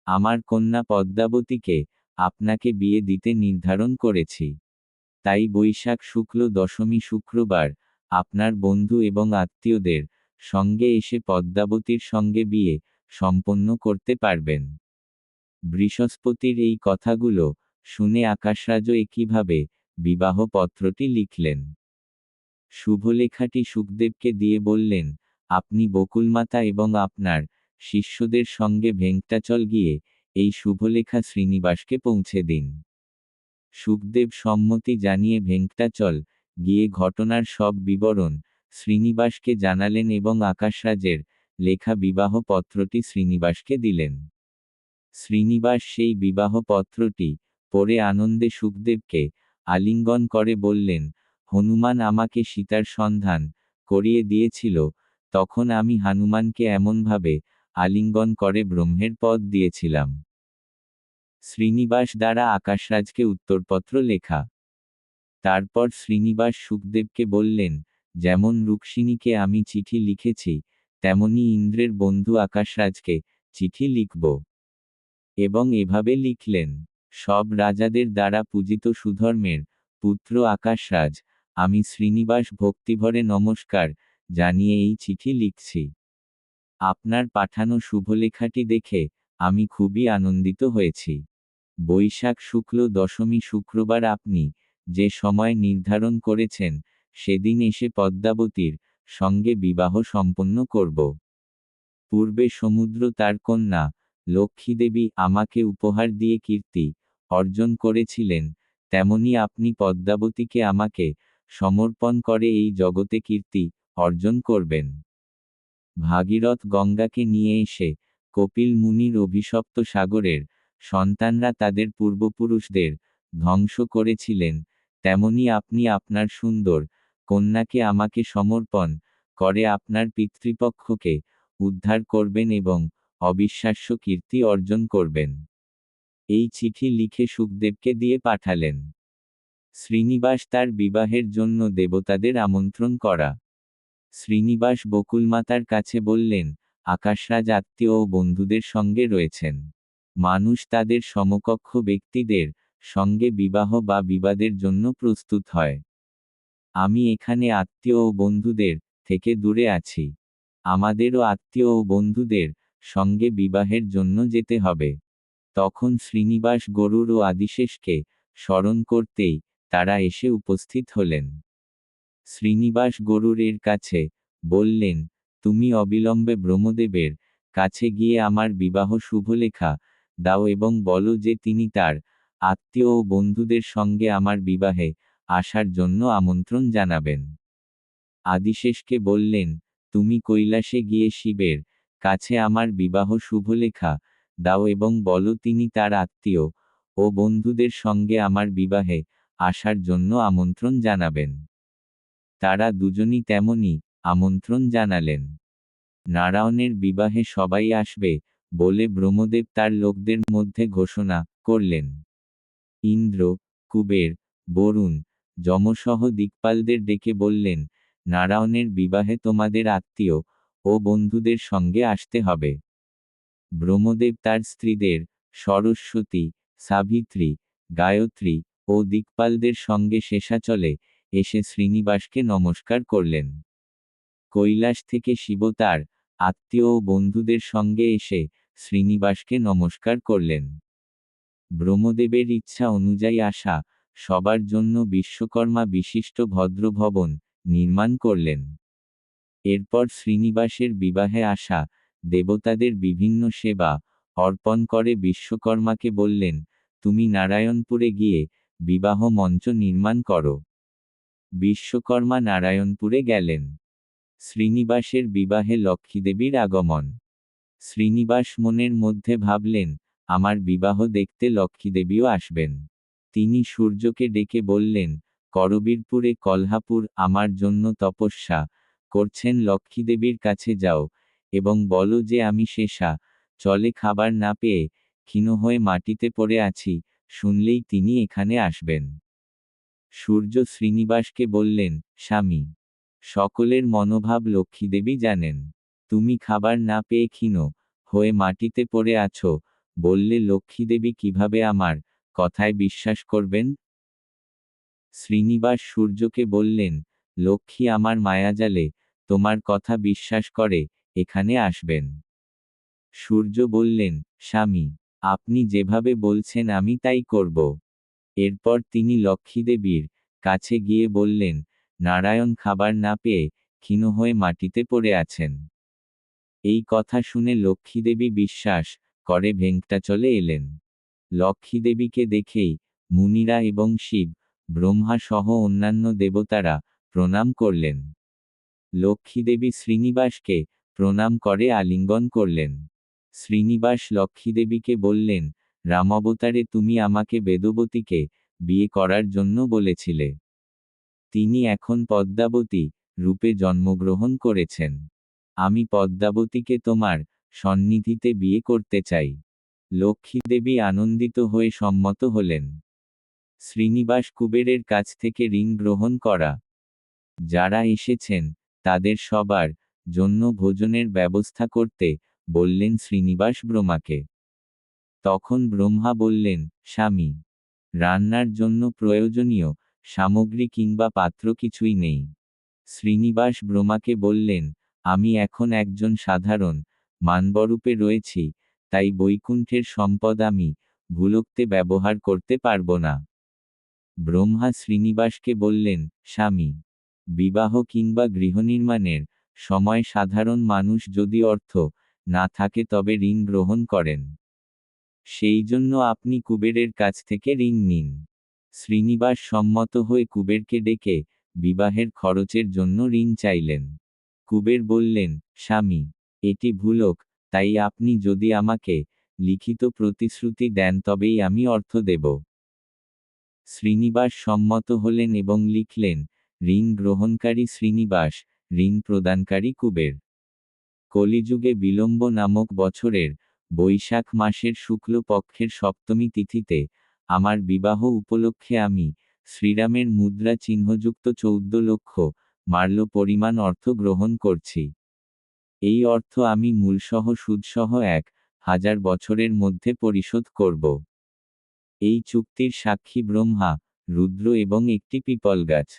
আমার কন্যা পদ্মাবতীকে আপনাকে বিয়ে দিতে নির্ধারণ করেছি। তাই বৈশাখ শুক্ল দশমী শুক্রবার আপনার বন্ধু এবং আত্মীয়দের সঙ্গে এসে পদ্মাবতীর সঙ্গে বিয়ে সম্পন্ন করতে পারবেন। বৃহস্পতির এই কথাগুলো শুনে আকাশরাজও একইভাবে বিবাহ পত্রটি লিখলেন। শুভলেখাটি শুকদেবকে দিয়ে বললেন, আপনি বকুলমাতা এবং আপনার শিষ্যদের সঙ্গে ভেঙ্কটাচল গিয়ে এই শুভলেখা শ্রীনিবাসকে পৌঁছে দিন। শুকদেব সম্মতি জানিয়ে ভেঙ্কটাচল গিয়ে ঘটনার সব বিবরণ শ্রীনিবাসকে জানালেন এবং আকাশরাজের লেখা বিবাহ পত্রটি শ্রীনিবাসকে দিলেন। শ্রীনিবাস সেই বিবাহ পত্রটি পড়ে আনন্দে শুকদেবকে আলিঙ্গন করে বললেন, হনুমান আমাকে সীতার সন্ধান করিয়ে দিয়েছিল, তখন আমি হনুমানকে এমনভাবে আলিঙ্গন করে ব্রহ্মের পদ দিয়েছিলাম। শ্রীনিবাস দ্বারা আকাশরাজকে উত্তরপত্র লেখা। তারপর শ্রীনিবাস শুকদেবকে বললেন, যেমন রুক্মিণীকে আমি চিঠি লিখেছি, তেমনি ইন্দ্রের বন্ধু আকাশরাজকে চিঠি লিখব। এবং এভাবে লিখলেন, সব রাজাদের দ্বারা পূজিত সুধর্মের পুত্র আকাশরাজ, আমি শ্রীনিবাস ভক্তিভরে নমস্কার জানিয়ে এই চিঠি লিখছি। আপনার পাঠানো শুভলেখাটি দেখে আমি খুবই আনন্দিত হয়েছি। বৈশাখ শুক্ল দশমী শুক্রবার আপনি যে সময় নির্ধারণ করেছেন সেদিন এসে পদ্মাবতীর সঙ্গে বিবাহ সম্পন্ন করব। পূর্বে সমুদ্র তার কন্যা লক্ষ্মীদেবী আমাকে উপহার দিয়ে কীর্তি অর্জন করেছিলেন, তেমনি আপনি পদ্মাবতীকে আমাকে সমর্পণ করে এই জগতে কীর্তি অর্জন করবেন। ভাগীরথ গঙ্গাকে নিয়ে এসে কপিল মুনির অভিশপ্ত সাগরের সন্তানরা তাদের পূর্বপুরুষদের ধ্বংস করেছিলেন, তেমনি আপনি আপনার সুন্দর কন্যাকে আমাকে সমর্পণ করে আপনার পিতৃপক্ষকে উদ্ধার করবেন এবং অবিশ্বাস্য কীর্তি অর্জন করবেন। এই চিঠি লিখে শুকদেবকে দিয়ে পাঠালেন। শ্রীনিবাস তার বিবাহের জন্য দেবতাদের আমন্ত্রণ করা। শ্রীনিবাস বকুলমাতার কাছে বললেন, আকাশরাজ আত্মীয় ও বন্ধুদের সঙ্গে রয়েছেন। মানুষ তাদের সমকক্ষ ব্যক্তিদের সঙ্গে বিবাহ বা বিবাদের জন্য প্রস্তুত হয়। আমি এখানে আত্মীয় ও বন্ধুদের থেকে দূরে আছি। আমাদেরও আত্মীয় ও বন্ধুদের সঙ্গে বিবাহের জন্য যেতে হবে। তখন শ্রীনিবাস গরুড় ও আদিশেষকে স্মরণ করতেই তারা এসে উপস্থিত হলেন। শ্রীনিবাস গরুড়ের কাছে বললেন, তুমি অবিলম্বে ব্রহ্মদেবের কাছে গিয়ে আমার বিবাহ শুভলেখা দাও এবং বলো যে তিনি তার আত্মীয় ও বন্ধুদের সঙ্গে আমার বিবাহে আসার জন্য আমন্ত্রণ জানাবেন। আদিশেষকে বললেন, তুমি কৈলাসে গিয়ে শিবের কাছে আমার বিবাহ শুভলেখা দাও এবং বলো তিনি তার আত্মীয় ও বন্ধুদের সঙ্গে আমার বিবাহে আসার জন্য আমন্ত্রণ জানাবেন। তারা দুজনই তেমনি আমন্ত্রণ জানালেন। নারায়ণের বিবাহে সবাই আসবে বলে ব্রহ্মদেব তার লোকদের মধ্যে ঘোষণা করলেন। ইন্দ্র, কুবের, বরুণ, যমসহ দিকপালদের ডেকে বললেন, নারায়ণের বিবাহে তোমাদের আত্মীয় ও বন্ধুদের সঙ্গে আসতে হবে। ব্রহ্মদেব তার স্ত্রীদের সরস্বতী, সাবিত্রী, গায়ত্রী ও দিকপালদের সঙ্গে শেষাচলে এসে শ্রীনিবাসকে নমস্কার করলেন। কৈলাস থেকে শিব তার আত্মীয় ও বন্ধুদের সঙ্গে এসে শ্রীনিবাসকে নমস্কার করলেন। ব্রহ্মদেবের ইচ্ছা অনুযায়ী আসা সবার জন্য বিশ্বকর্মা বিশিষ্ট ভদ্রভবন নির্মাণ করলেন। এরপর শ্রীনিবাসের বিবাহে আসা দেবতাদের বিভিন্ন সেবা অর্পণ করে বিশ্বকর্মাকে বললেন, তুমি নারায়ণপুরে গিয়ে বিবাহ মঞ্চ নির্মাণ করো। বিশ্বকর্মা নারায়ণপুরে গেলেন। শ্রীনিবাসের বিবাহে লক্ষ্মীদেবীর আগমন। শ্রীনিবাস মনের মধ্যে ভাবলেন, আমার বিবাহ দেখতে লক্ষ্মীদেবীও আসবেন। তিনি সূর্যকে ডেকে বললেন, করবীরপুরে কলহাপুর আমার জন্য তপস্যা করছেন লক্ষ্মীদেবীর কাছে যাও এবং বলো যে আমি শেষা চলে খাবার না পেয়ে ক্ষীণ হয়ে মাটিতে পড়ে আছি, শুনলেই তিনি এখানে আসবেন। সূর্য শ্রীনিবাসকে বললেন, স্বামী, সকলের মনোভাব লক্ষ্মীদেবী জানেন। তুমি খাবার না পেয়ে ক্ষীণ হয়ে মাটিতে পড়ে আছো বললে লক্ষ্মীদেবী কিভাবে আমার কথায় বিশ্বাস করবেন? শ্রীনিবাস সূর্যকে বললেন, লক্ষ্মী আমার মায়াজালে তোমার কথা বিশ্বাস করে এখানে আসবেন। সূর্য বললেন, স্বামী, আপনি যেভাবে বলছেন আমি তাই করব। এরপর তিনি লক্ষ্মীদেবীর কাছে গিয়ে বললেন, নারায়ণ খাবার না পেয়ে ক্ষীণ হয়ে মাটিতে পড়ে আছেন। এই কথা শুনে লক্ষ্মীদেবী বিশ্বাস করে ভেঙ্কটাচলে এলেন। লক্ষ্মীদেবীকে দেখেই মুনিরা এবং শিব ব্রহ্মা সহ অন্যান্য দেবতারা প্রণাম করলেন। লক্ষ্মীদেবী শ্রীনিবাসকে প্রণাম করে আলিঙ্গন করলেন। শ্রীনিবাস লক্ষ্মীদেবীকে বললেন, রামাবতারে তুমি আমাকে বেদবতীকে বিয়ে করার জন্য বলেছিলে। তিনি এখন পদ্মাবতী রূপে জন্মগ্রহণ করেছেন। আমি পদ্মাবতীকে তোমার সন্নিধিতে বিয়ে করতে চাই। লক্ষ্মীদেবী আনন্দিত হয়ে সম্মত হলেন। শ্রীনিবাস কুবেরের কাছ থেকে ঋণ গ্রহণ করা যারা এসেছেন তাদের সবার জন্য ভোজনের ব্যবস্থা করতে বললেন শ্রীনিবাস ব্রহ্মাকে। তখন ব্রহ্মা বললেন, স্বামী, রান্নার জন্য প্রয়োজনীয় সামগ্রী কিংবা পাত্র কিছুই নেই। শ্রীনিবাস ব্রহ্মাকে বললেন, আমি এখন একজন সাধারণ মানবরূপে রয়েছি, তাই বৈকুণ্ঠের সম্পদ আমি ভুলক্তে ব্যবহার করতে পারব না। ব্রহ্মা শ্রীনিবাসকে বললেন, স্বামী, বিবাহ কিংবা গৃহনির্মাণের সময় সাধারণ মানুষ যদি অর্থ না থাকে তবে ঋণ গ্রহণ করেন। সেই জন্য আপনি কুবেরের কাছ থেকে ঋণ নিন। শ্রীনিবাস সম্মত হয়ে কুবেরকে ডেকে বিবাহের খরচের জন্য ঋণ চাইলেন। কুবের বললেন, স্বামী, এটি ভুলক, তাই আপনি যদি আমাকে লিখিত প্রতিশ্রুতি দেন তবেই আমি অর্থ দেব। শ্রীনিবাস সম্মত হলেন এবং লিখলেন, ঋণ গ্রহণকারী শ্রীনিবাস, ঋণ প্রদানকারী কুবের। কলিযুগে বিলম্ব নামক বছরের বৈশাখ মাসের শুক্ল পক্ষের সপ্তমী তিথিতে আমার বিবাহ উপলক্ষে আমি শ্রীরামের মুদ্রা চিহ্নযুক্ত 14 লক্ষ মাল্য পরিমাণ অর্থ গ্রহণ করছি। এই অর্থ আমি মূলসহ সুদসহ 1000 বছরের মধ্যে পরিশোধ করব। এই চুক্তির সাক্ষী ব্রহ্মা, রুদ্র এবং একটি পিপল গাছ।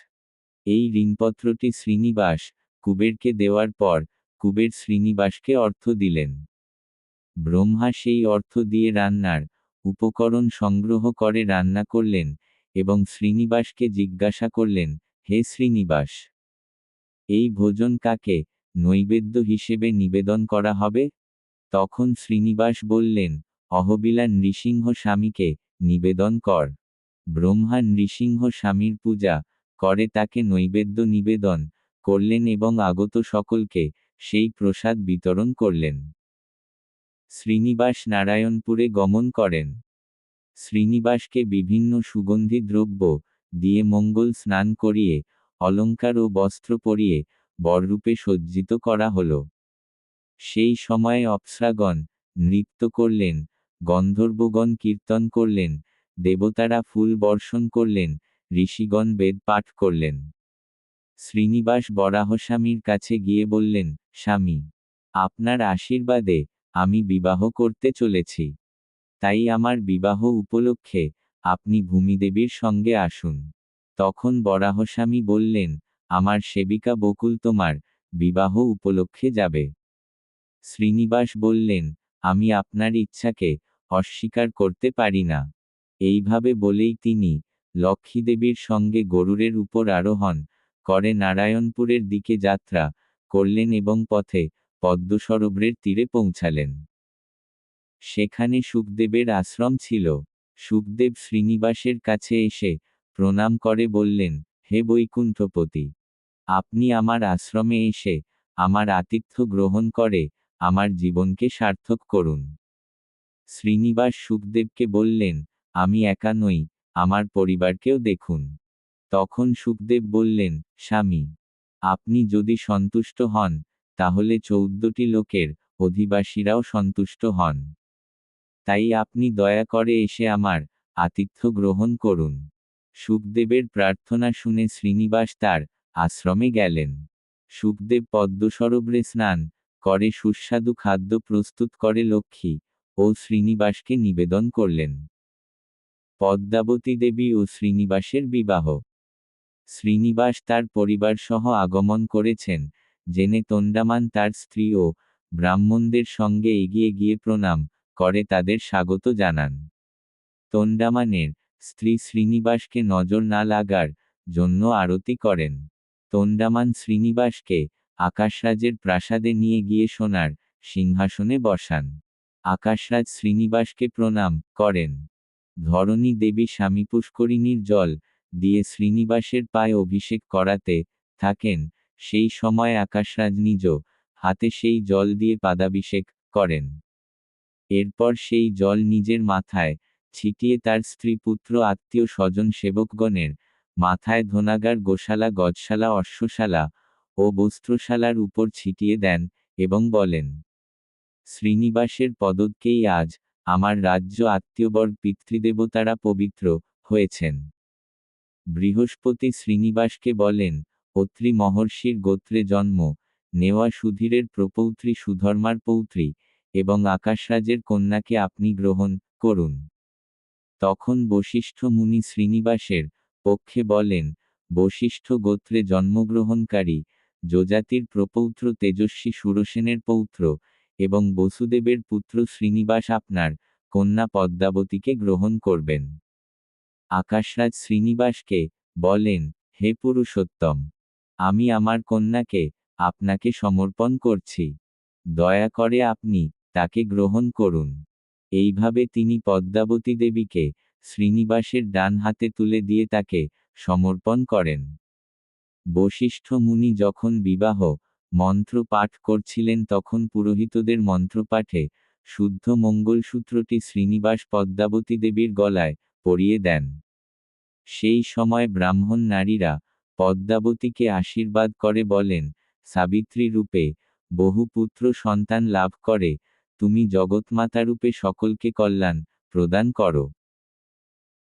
এই ঋণপত্রটি শ্রীনিবাস কুবেরকে দেওয়ার পর কুবের শ্রীনিবাসকে অর্থ দিলেন। ব্রহ্মা সেই অর্থ দিয়ে রান্নার উপকরণ সংগ্রহ করে রান্না করলেন এবং শ্রীনিবাসকে জিজ্ঞাসা করলেন, হে শ্রীনিবাস, এই ভোজন কাকে নৈবেদ্য হিসেবে নিবেদন করা হবে? তখন শ্রীনিবাস বললেন, অহবিলা নৃসিংহ স্বামীকে নিবেদন কর। ব্রহ্মা নৃসিংহ স্বামীর পূজা করে তাকে নৈবেদ্য নিবেদন করলেন এবং আগত সকলকে সেই প্রসাদ বিতরণ করলেন। শ্রীনিবাস নারায়ণপুরে গমন করেন। শ্রীনিবাসকে বিভিন্ন সুগন্ধি দ্রব্য দিয়ে মঙ্গল স্নান করিয়ে অলঙ্কার ও বস্ত্র পরিয়ে বররূপে সজ্জিত করা হল। সেই সময়ে অপ্সরাগণ নৃত্য করলেন, গন্ধর্বগণ কীর্তন করলেন, দেবতারা ফুল বর্ষণ করলেন, ঋষিগণ বেদ পাঠ করলেন। শ্রীনিবাস বরাহস্বামীর কাছে গিয়ে বললেন, স্বামী, আপনার আশীর্বাদে আমি বিবাহ করতে চলেছি। তাই আমার বিবাহ উপলক্ষে আপনি ভূমিদেবীর সঙ্গে আসুন। তখন বরাহস্বামী বললেন, আমার সেবিকা বকুল তোমার বিবাহ উপলক্ষে যাবে। শ্রীনিবাস বললেন, আমি আপনার ইচ্ছাকে অস্বীকার করতে পারি না। এইভাবে বলেই তিনি লক্ষ্মীদেবীর সঙ্গে গরুরের উপর আরোহণ করে নারায়ণপুরের দিকে যাত্রা করলেন এবং পথে পদ্মসরোবরের তীরে পৌঁছালেন। সেখানে সুখদেবের আশ্রম ছিল। সুখদেব শ্রীনিবাসের কাছে এসে প্রণাম করে বললেন, হে বৈকুণ্ঠপতি, আপনি আমার আশ্রমে এসে আমার আতিথ্য গ্রহণ করে আমার জীবনকে সার্থক করুন। শ্রীনিবাস সুখদেবকে বললেন, আমি একা নই, আমার পরিবারকেও দেখুন। তখন সুখদেব বললেন, স্বামী, আপনি যদি সন্তুষ্ট হন তাহলে 14টি লোকের অধিবাসীরাও সন্তুষ্ট হন। তাই আপনি দয়া করে এসে আমার আতিথ্য গ্রহণ করুন। সুখদেবের প্রার্থনা শুনে শ্রীনিবাস তার আশ্রমে গেলেন। সুখদেব পদ্মসরোবরে স্নান করে সুস্বাদু খাদ্য প্রস্তুত করে লক্ষ্মী ও শ্রীনিবাসকে নিবেদন করলেন। পদ্মাবতী দেবী ও শ্রীনিবাসের বিবাহ। শ্রীনিবাস তার পরিবার সহ আগমন করেছেন জেনে তন্ডামান তার স্ত্রী ও ব্রাহ্মণদের সঙ্গে এগিয়ে গিয়ে প্রণাম করে তাদের স্বাগত জানান। তন্ডামানের স্ত্রী শ্রীনিবাসকে নজর না লাগার জন্য আরতি করেন। তন্ডামান শ্রীনিবাসকে আকাশরাজের প্রাসাদে নিয়ে গিয়ে সোনার সিংহাসনে বসান। আকাশরাজ শ্রীনিবাসকে প্রণাম করেন। ধরণী দেবী স্বামী পুষ্করিণীর জল দিয়ে শ্রীনিবাসের পায়ে অভিষেক করাতে থাকেন। সেই সময় আকাশরাজ নিজ হাতে সেই জল দিয়ে পাদাভিষেক করেন। এরপর সেই জল নিজের মাথায় ছিটিয়ে তার স্ত্রী পুত্র আত্মীয় স্বজন সেবকগণের মাথায় ধনাগার গোশালা গজশালা অশ্বশালা ও বস্ত্রশালার উপর ছিটিয়ে দেন এবং বলেন, শ্রীনিবাসের পদকেই আজ আমার রাজ্য আত্মীয়বর্গ পিতৃদেবতারা পবিত্র হয়েছেন। বৃহস্পতি শ্রীনিবাসকে বলেন, অত্রি মহর্ষির গোত্রে জন্ম নেওয়া সুধীরের প্রপৌত্রী সুধর্মার পৌত্রী এবং আকাশরাজের কন্যাকে আপনি গ্রহণ করুন। তখন বশিষ্ঠ মুনি শ্রীনিবাসের পক্ষে বলেন, বশিষ্ঠ গোত্রে জন্মগ্রহণকারী যজাতির প্রপৌত্র তেজস্বী সুরসেনের পৌত্র এবং বসুদেবের পুত্র শ্রীনিবাস আপনার কন্যা পদ্মাবতীকে গ্রহণ করবেন। আকাশরাজ শ্রীনিবাসকে বলেন, হে পুরুষোত্তম, আমি আমার কন্যাকে আপনাকে সমর্পণ করছি। দয়া করে আপনি তাকে গ্রহণ করুন। এইভাবে তিনি পদ্মাবতী দেবীকে শ্রীনিবাসের ডান হাতে তুলে দিয়ে তাকে সমর্পণ করেন। বশিষ্ঠ মুনি যখন বিবাহ মন্ত্র পাঠ করছিলেন তখন পুরোহিতদের মন্ত্রপাঠে শুদ্ধ মঙ্গলসূত্রটি শ্রীনিবাস পদ্মাবতী দেবীর গলায় পরিয়ে দেন। সেই সময় ব্রাহ্মণ নারীরা পদ্মাবতীকে আশীর্বাদ করে বলেন, সাবিত্রী রূপে বহু পুত্র সন্তান লাভ করে তুমি জগৎমাতা রূপে সকলকে কল্যাণ প্রদান করো।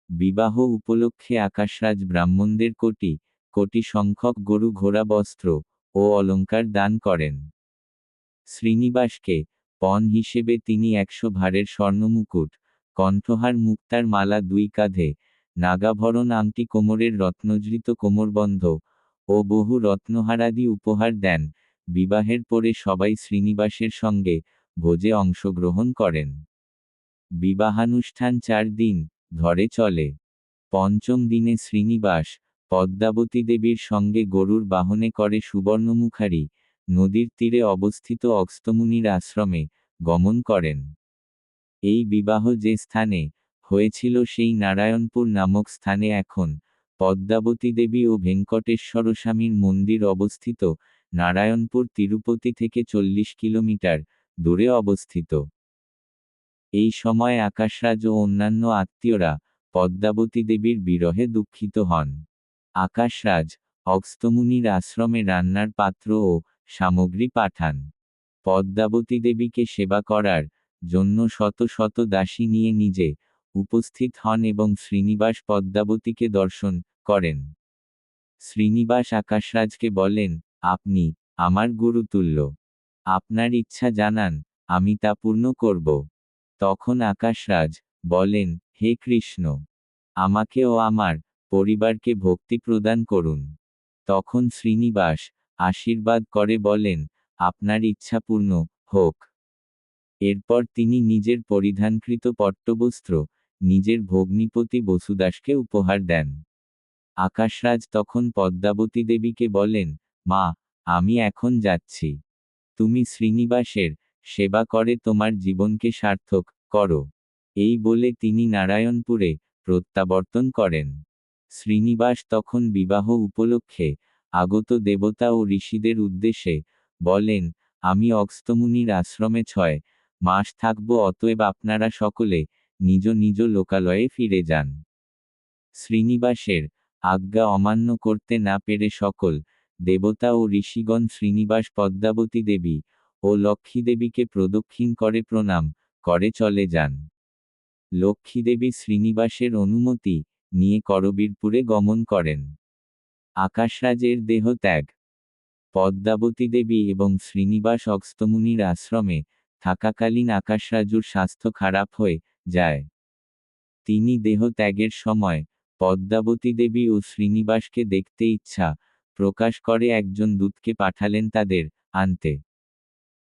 বিবাহ উপলক্ষে আকাশরাজ ব্রাহ্মণদের কোটি কোটি সংখ্যক গরু ঘোড়া বস্ত্র ও অলংকার দান করেন। শ্রীনিবাসকে পণ হিসেবে তিনি 100 ভারের স্বর্ণমুকুট, কণ্ঠহার মুক্তার মালা 2 কাঁধে, নাগাভরণ আংটি কোমরের রত্নজৃত কোমরবন্ধ ও বহু রত্নহারাদি উপহার দেন। বিবাহের পরে সবাই শ্রীনিবাসের সঙ্গে ভোজে অংশগ্রহণ করেন। বিবাহানুষ্ঠান 4 দিন ধরে চলে। পঞ্চম দিনে শ্রীনিবাস পদ্মাবতী দেবীর সঙ্গে গরুর বাহনে করে সুবর্ণমুখারি নদীর তীরে অবস্থিত অগস্ত্যমুনির আশ্রমে গমন করেন। এই বিবাহ যে স্থানে হয়েছিল সেই নারায়ণপুর নামক স্থানে এখন পদ্মাবতী দেবী ও ভেঙ্কটেশ্বর স্বামীর মন্দির অবস্থিত। নারায়ণপুর তিরুপতি থেকে 40 কিলোমিটার দূরে অবস্থিত। এই সময় আকাশরাজ ও অন্যান্য আত্মীয়রা পদ্মাবতী দেবীর বিরহে দুঃখিত হন। আকাশরাজ অগস্ত্যমুনির আশ্রমে রান্নার পাত্র ও সামগ্রী পাঠান। পদ্মাবতী দেবীকে সেবা করার জন্য শত শত দাসী নিয়ে নিজে উপস্থিত হন এবং শ্রীনিবাস পদ্মাবতীকে দর্শন করেন। শ্রীনিবাস আকাশরাজকে বলেন, আপনি আমার গুরুতুল্য। আপনার ইচ্ছা জানান, আমি তা পূর্ণ করব। তখন আকাশরাজ বলেন, হে কৃষ্ণ, আমাকে ও আমার পরিবারকে ভক্তি প্রদান করুন। তখন শ্রীনিবাস আশীর্বাদ করে বলেন, আপনার ইচ্ছা পূর্ণ হোক। এরপর তিনি নিজের পরিধানকৃত পট্টবস্ত্র নিজের ভগ্নিপতি বসুদাসকে উপহার দেন। আকাশরাজ তখন পদ্মাবতী দেবীকে বলেন, মা, আমি এখন যাচ্ছি। তুমি শ্রীনিবাসের সেবা করে তোমার জীবনকে সার্থক করো। এই বলে তিনি নারায়ণপুরে প্রত্যাবর্তন করেন। শ্রীনিবাস তখন বিবাহ উপলক্ষে আগত দেবতা ও ঋষিদের উদ্দেশ্যে বলেন, আমি অগস্ত্যমুনির আশ্রমে 6 মাস থাকব, অতএব আপনারা সকলে নিজ নিজ লোকালয়ে ফিরে যান। শ্রীনিবাসের আজ্ঞা অমান্য করতে না পেরে সকল দেবতা ও ঋষিগণ শ্রীনিবাস পদ্মাবতী দেবী ও লক্ষ্মী দেবীকে প্রদক্ষিণ করে প্রণাম করে চলে যান। লক্ষ্মী দেবী শ্রীনিবাসের অনুমতি নিয়ে করবীরপুরে গমন করেন। আকাশরাজের দেহ ত্যাগ। পদ্মাবতী দেবী এবং শ্রীনিবাস অগস্ত্যমুনির আশ্রমে থাকাকালীন আকাশরাজুর স্বাস্থ্য খারাপ হয়ে যায়। তিনি দেহ ত্যাগের সময় পদ্মাবতী দেবী ও শ্রীনিবাসকে দেখতে ইচ্ছা প্রকাশ করে একজন দূতকে পাঠালেন তাদের আনতে।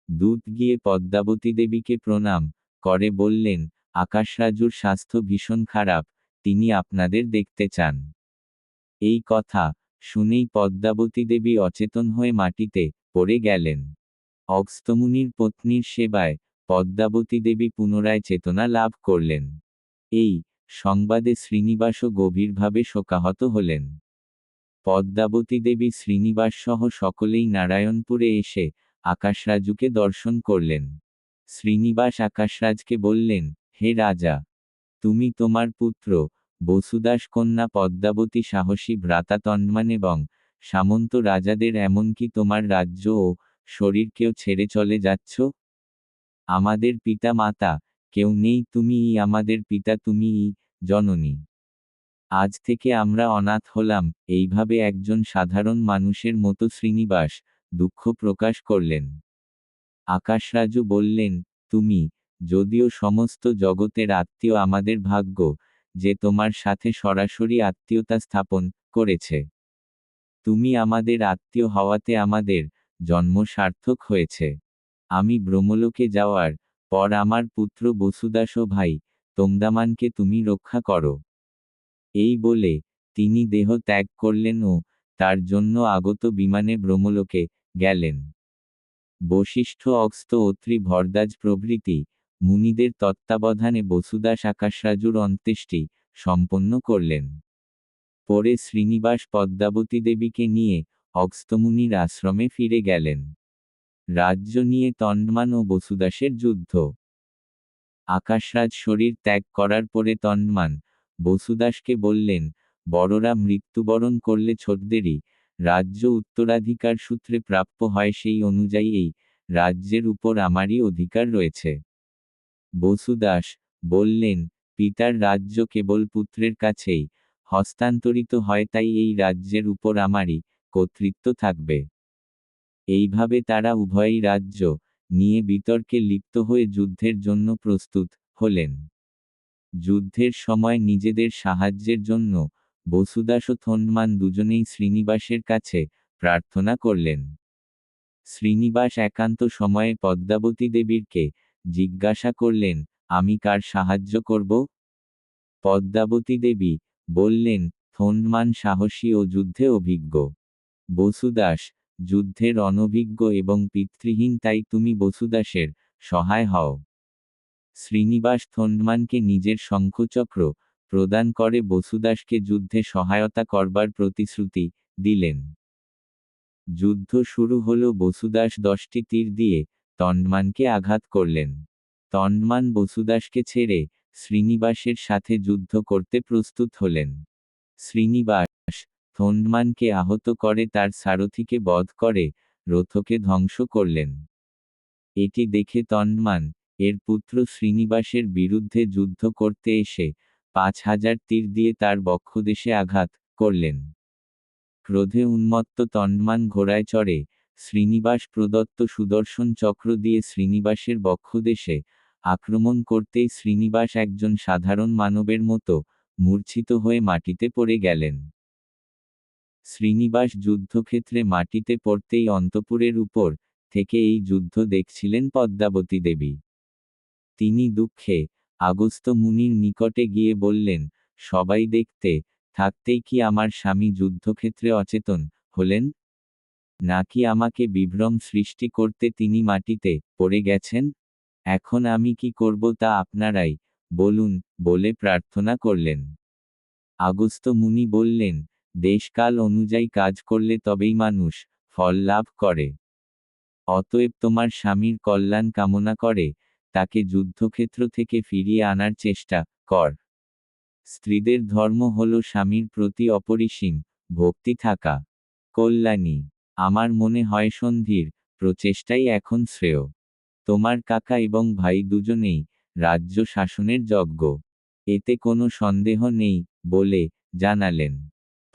দূত গিয়ে পদ্মাবতী দেবীকে প্রণাম করে বললেন, আকাশরাজুর স্বাস্থ্য ভীষণ খারাপ, তিনি আপনাদের দেখতে চান। এই কথা শুনেই পদ্মাবতী দেবী অচেতন হয়ে মাটিতে পড়ে গেলেন। অগস্ত্যমুনির পত্নীর সেবায় পদ্মাবতী দেবী পুনরায় চেতনা লাভ করলেন। এই সংবাদে শ্রীনিবাসও গভীরভাবে শোকাহত হলেন। পদ্মাবতী দেবী শ্রীনিবাস সহ সকলেই নারায়ণপুরে এসে আকাশরাজুকে দর্শন করলেন। শ্রীনিবাস আকাশরাজকে বললেন, হে রাজা, তুমি তোমার পুত্র বসুদাস কন্যা পদ্মাবতী সাহসী ভ্রাতা তন্মান এবং সামন্ত রাজাদের এমনকি তোমার রাজ্য ও শরীরকেও ছেড়ে চলে যাচ্ছ। আমাদের পিতা মাতা কেউ নেই, তুমিই আমাদের পিতা, তুমিই জননী। আজ থেকে আমরা অনাথ হলাম। এইভাবে একজন সাধারণ মানুষের মতো শ্রীনিবাস দুঃখ প্রকাশ করলেন। আকাশরাজু বললেন, তুমি যদিও সমস্ত জগতের আত্মীয়, আমাদের ভাগ্য যে তোমার সাথে সরাসরি আত্মীয়তা স্থাপন করেছে। তুমি আমাদের আত্মীয় হওয়াতে আমাদের জন্ম সার্থক হয়েছে। আমি ব্রহ্মলোকে যাওয়ার পর আমার পুত্র বসুদাস ও ভাই তোমদামানকে তুমি রক্ষা করো। এই বলে তিনি দেহ ত্যাগ করলেন ও তার জন্য আগত বিমানে ব্রহ্মলোকে গেলেন। বশিষ্ঠ, অগস্ত্য, অত্রি, ভরদ্বাজ প্রভৃতি মুনিদের তত্ত্বাবধানে বসুদাস আকাশরাজুর অন্ত্যেষ্টি সম্পন্ন করলেন। পরে শ্রীনিবাস পদ্মাবতী দেবীকে নিয়ে অগস্ত্যমুনির আশ্রমে ফিরে গেলেন। রাজ্য নিয়ে তন্মান ও বসুদাসের যুদ্ধ। আকাশরাজ শরীর ত্যাগ করার পরে তন্মান বসুদাসকে বললেন, বড়রা মৃত্যুবরণ করলে ছোটদেরই রাজ্য উত্তরাধিকার সূত্রে প্রাপ্য হয়, সেই অনুযায়ী এই রাজ্যের উপর আমারই অধিকার রয়েছে। বসুদাস বললেন, পিতার রাজ্য কেবল পুত্রের কাছেই হস্তান্তরিত হয়, তাই এই রাজ্যের উপর আমারই কর্তৃত্ব থাকবে। এইভাবে তারা উভয়ই রাজ্য নিয়ে বিতর্কে লিপ্ত হয়ে যুদ্ধের জন্য প্রস্তুত হলেন। যুদ্ধের সময় নিজেদের সাহায্যের জন্য বসুদাস ও তন্মান দুজনেই শ্রীনিবাসের কাছে প্রার্থনা করলেন। শ্রীনিবাস একান্ত সময়ে পদ্মাবতী দেবীকে জিজ্ঞাসা করলেন, আমি কার সাহায্য করব? পদ্মাবতী দেবী বললেন, তন্মান সাহসী ও যুদ্ধে অভিজ্ঞ। বসুদাস যুদ্ধের অনভিজ্ঞ এবং পিতৃহীন, তাই তুমি বসুদাসের সহায় হও। শ্রীনিবাস তন্মানকে নিজের শঙ্খচক্র প্রদান করে বসুদাসকে যুদ্ধে সহায়তা করবার প্রতিশ্রুতি দিলেন। যুদ্ধ শুরু হলো। বসুদাস 10টি তীর দিয়ে তন্মানকে আঘাত করলেন। তন্মান বসুদাসকে ছেড়ে শ্রীনিবাসের সাথে যুদ্ধ করতে প্রস্তুত হলেন। শ্রীনিবাস তন্মানকে আহত করে তার সারথিকে বধ করে রথকে ধ্বংস করলেন। এটি দেখে তন্মান এর পুত্র শ্রীনিবাসের বিরুদ্ধে যুদ্ধ করতে এসে 5000 তীর দিয়ে তার বক্ষদেশে আঘাত করলেন। ক্রোধে উন্মত্ত তন্মান ঘোড়ায় চড়ে শ্রীনিবাস প্রদত্ত সুদর্শন চক্র দিয়ে শ্রীনিবাসের বক্ষদেশে আক্রমণ করতেই শ্রীনিবাস একজন সাধারণ মানবের মতো মূর্ছিত হয়ে মাটিতে পড়ে গেলেন। শ্রীনিবাস যুদ্ধক্ষেত্রে মাটিতে পড়তেই অন্তপুরের উপর থেকে এই যুদ্ধ দেখছিলেন পদ্মাবতী দেবী। তিনি দুঃখে আগস্ত্য মুনির নিকটে গিয়ে বললেন, সবাই দেখতে থাকতেই কি আমার স্বামী যুদ্ধক্ষেত্রে অচেতন হলেন? নাকি আমাকে বিভ্রম সৃষ্টি করতে তিনি মাটিতে পড়ে গেছেন? এখন আমি কি করব তা আপনারাই বলুন, বলে প্রার্থনা করলেন। আগস্ত্য মুনি বললেন, দেশকাল অনুযায়ী কাজ করলে তবেই মানুষ ফল লাভ করে। অতএব তোমার স্বামীর কল্যাণ কামনা করে তাকে যুদ্ধক্ষেত্র থেকে ফিরিয়ে আনার চেষ্টা কর। স্ত্রীদের ধর্ম হল স্বামীর প্রতি অপরিসীম ভক্তি থাকা। কল্যাণী, আমার মনে হয় সন্ধির প্রচেষ্টাই এখন শ্রেয়। তোমার কাকা এবং ভাই দুজনেই রাজ্য শাসনের যোগ্য, এতে কোনো সন্দেহ নেই বলে জানালেন।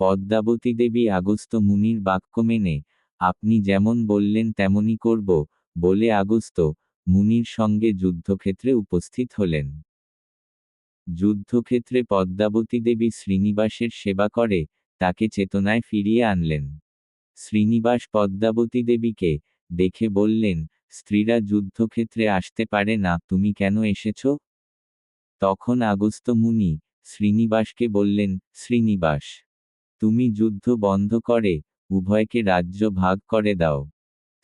পদ্মাবতী দেবী আগস্ত্য মুনির বাক্য মেনে, আপনি যেমন বললেন তেমনই করব বলে আগস্ত্য মুনির সঙ্গে যুদ্ধক্ষেত্রে উপস্থিত হলেন। যুদ্ধক্ষেত্রে পদ্মাবতী দেবী শ্রীনিবাসের সেবা করে তাকে চেতনায় ফিরিয়ে আনলেন। শ্রীনিবাস পদ্মাবতী দেবীকে দেখে বললেন, স্ত্রীরা যুদ্ধক্ষেত্রে আসতে পারে না, তুমি কেন এসেছ? তখন আগস্ত্য মুনি শ্রীনিবাসকে বললেন, শ্রীনিবাস, তুমি যুদ্ধ বন্ধ করে উভয়কে রাজ্য ভাগ করে দাও।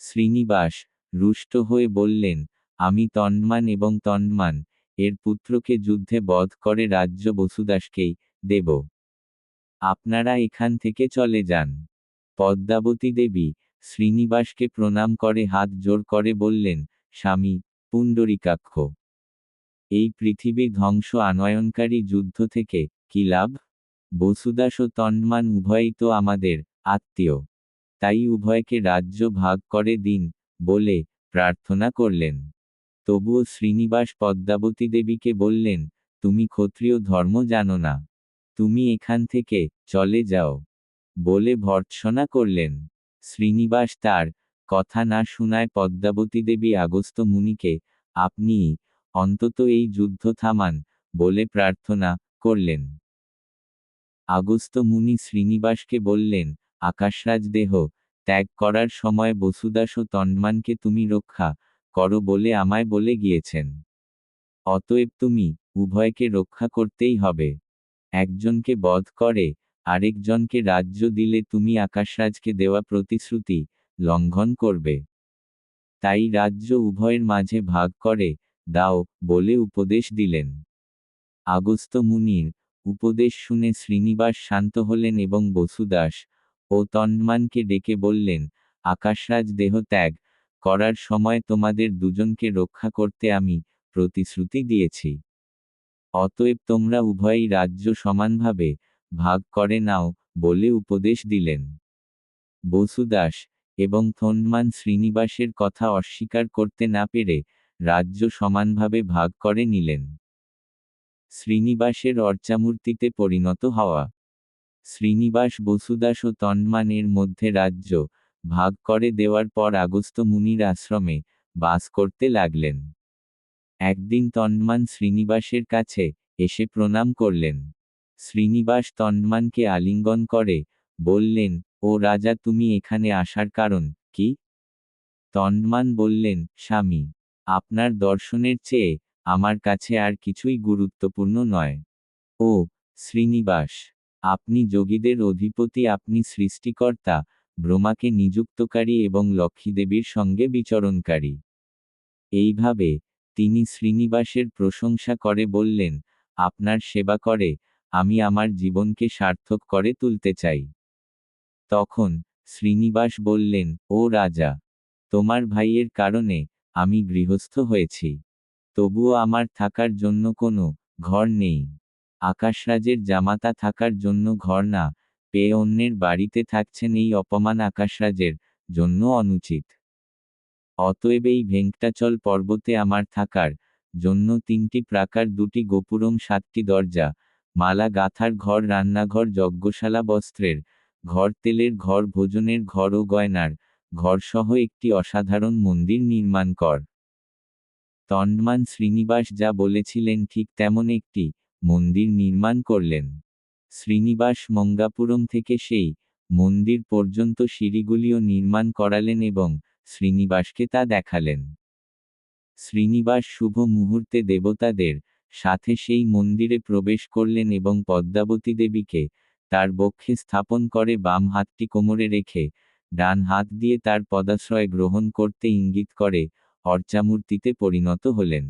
শ্রীনিবাস রুষ্ট হয়ে বললেন, আমি তন্মান এবং তন্মান এর পুত্রকে যুদ্ধে বধ করে রাজ্য বসুদাসকেই দেব। আপনারা এখান থেকে চলে যান। পদ্মাবতী দেবী শ্রীনিবাসকে প্রণাম করে হাত জোর করে বললেন, স্বামী পুণ্ডরীকাক্ষ, এই পৃথিবী ধ্বংস আনয়নকারী যুদ্ধ থেকে কি লাভ? বসুদাস ও তন্মান উভয়ই তো আমাদের আত্মীয়, তাই উভয়কে রাজ্য ভাগ করে দিন বলে প্রার্থনা করলেন। তবুও শ্রীনিবাস পদ্মাবতী দেবীকে বললেন, তুমি ক্ষত্রিয় ধর্ম জানো না, তুমি এখান থেকে চলে যাও বলে ভর্ৎসনা করলেন। শ্রীনিবাস তার কথা না শোনায় পদ্মাবতী দেবী আগস্ত্য মুনিকে, আপনি অন্তত এই যুদ্ধ থামান বলে প্রার্থনা করলেন। আগস্ত্য মুনি শ্রীনিবাসকে বললেন, আকাশরাজ দেহ ত্যাগ করার সময় বসুদাস ও তন্মানকে তুমি রক্ষা করো বলে আমায় বলে গিয়েছেন। অতএব তুমি উভয়কে রক্ষা করতেই হবে। একজনকে বধ করে আরেকজনকে রাজ্য দিলে তুমি আকাশরাজকে দেওয়া প্রতিশ্রুতি লঙ্ঘন করবে। তাই রাজ্য উভয়ের মাঝে ভাগ করে দাও বলে উপদেশ দিলেন। আগস্ত্য মুনির উপদেশ শুনে শ্রীনিবাস শান্ত হলেন এবং বসুদাস ও তন্মানকে ডেকে বললেন, আকাশরাজ দেহ ত্যাগ করার সময় তোমাদের দুজনকে রক্ষা করতে আমি প্রতিশ্রুতি দিয়েছি। অতএব তোমরা উভয়ই রাজ্য সমানভাবে ভাগ করে নাও বলে উপদেশ দিলেন। বসুদাস এবং তন্মান শ্রীনিবাসের কথা অস্বীকার করতে না পেরে রাজ্য সমানভাবে ভাগ করে নিলেন। শ্রীনিবাসের অর্চামূর্তিতে পরিণত হওয়া। শ্রীনিবাস বসুদাস ও তন্মানের মধ্যে রাজ্য ভাগ করে দেওয়ার পর আগস্ত্য মুনির আশ্রমে বাস করতে লাগলেন। একদিন তন্মান শ্রীনিবাসের কাছে এসে প্রণাম করলেন। শ্রীনিবাস তন্মানকে আলিঙ্গন করে বললেন, ও রাজা, তুমি এখানে আসার কারণ কি? তন্মান বললেন, স্বামী, আপনার দর্শনের চেয়ে আমার কাছে আর কিছুই গুরুত্বপূর্ণ নয়। ও শ্রীনিবাস, আপনি যোগীদের অধিপতি, আপনি সৃষ্টিকর্তা, ব্রহ্মাকে নিযুক্তকারী এবং লক্ষ্মীদেবীর সঙ্গে বিচরণকারী। এইভাবে তিনি শ্রীনিবাসের প্রশংসা করে বললেন, আপনার সেবা করে আমি আমার জীবনকে সার্থক করে তুলতে চাই। তখন শ্রীনিবাস বললেন, ও রাজা, তোমার ভাইয়ের কারণে আমি গৃহস্থ হয়েছি, তবুও আমার থাকার জন্য কোনো ঘর নেই। আকাশরাজের জামাতা থাকার জন্য ঘর না পেয়ে অন্যের বাড়িতে থাকছেন, এই অপমান আকাশরাজের জন্য অনুচিত। অতএব এই ভেঙ্কটাচল পর্বতে আমার থাকার জন্য 3টি প্রাকার, 2টি গোপুরম, 7টি দরজা, মালা গাঁথার ঘর, রান্নাঘর, যজ্ঞশালা, বস্ত্রের ঘর, তেলের ঘর, ভোজনের ঘর ও গয়নার ঘর সহ একটি অসাধারণ মন্দির নির্মাণ কর। তন্মান শ্রীনিবাস যা বলেছিলেন ঠিক তেমন একটি মন্দির নির্মাণ করলেন। শ্রীনিবাস মঙ্গাপুরম থেকে সেই মন্দির পর্যন্ত সিঁড়িগুলিও নির্মাণ করালেন এবং শ্রীনিবাসকে তা দেখালেন। শ্রীনিবাস শুভ মুহূর্তে দেবতাদের সাথে সেই মন্দিরে প্রবেশ করলেন এবং পদ্মাবতী দেবীকে তার বক্ষে স্থাপন করে বাম হাতটি কোমরে রেখে ডান হাত দিয়ে তার পদাশ্রয় গ্রহণ করতে ইঙ্গিত করে অর্চামূর্তিতে পরিণত হলেন।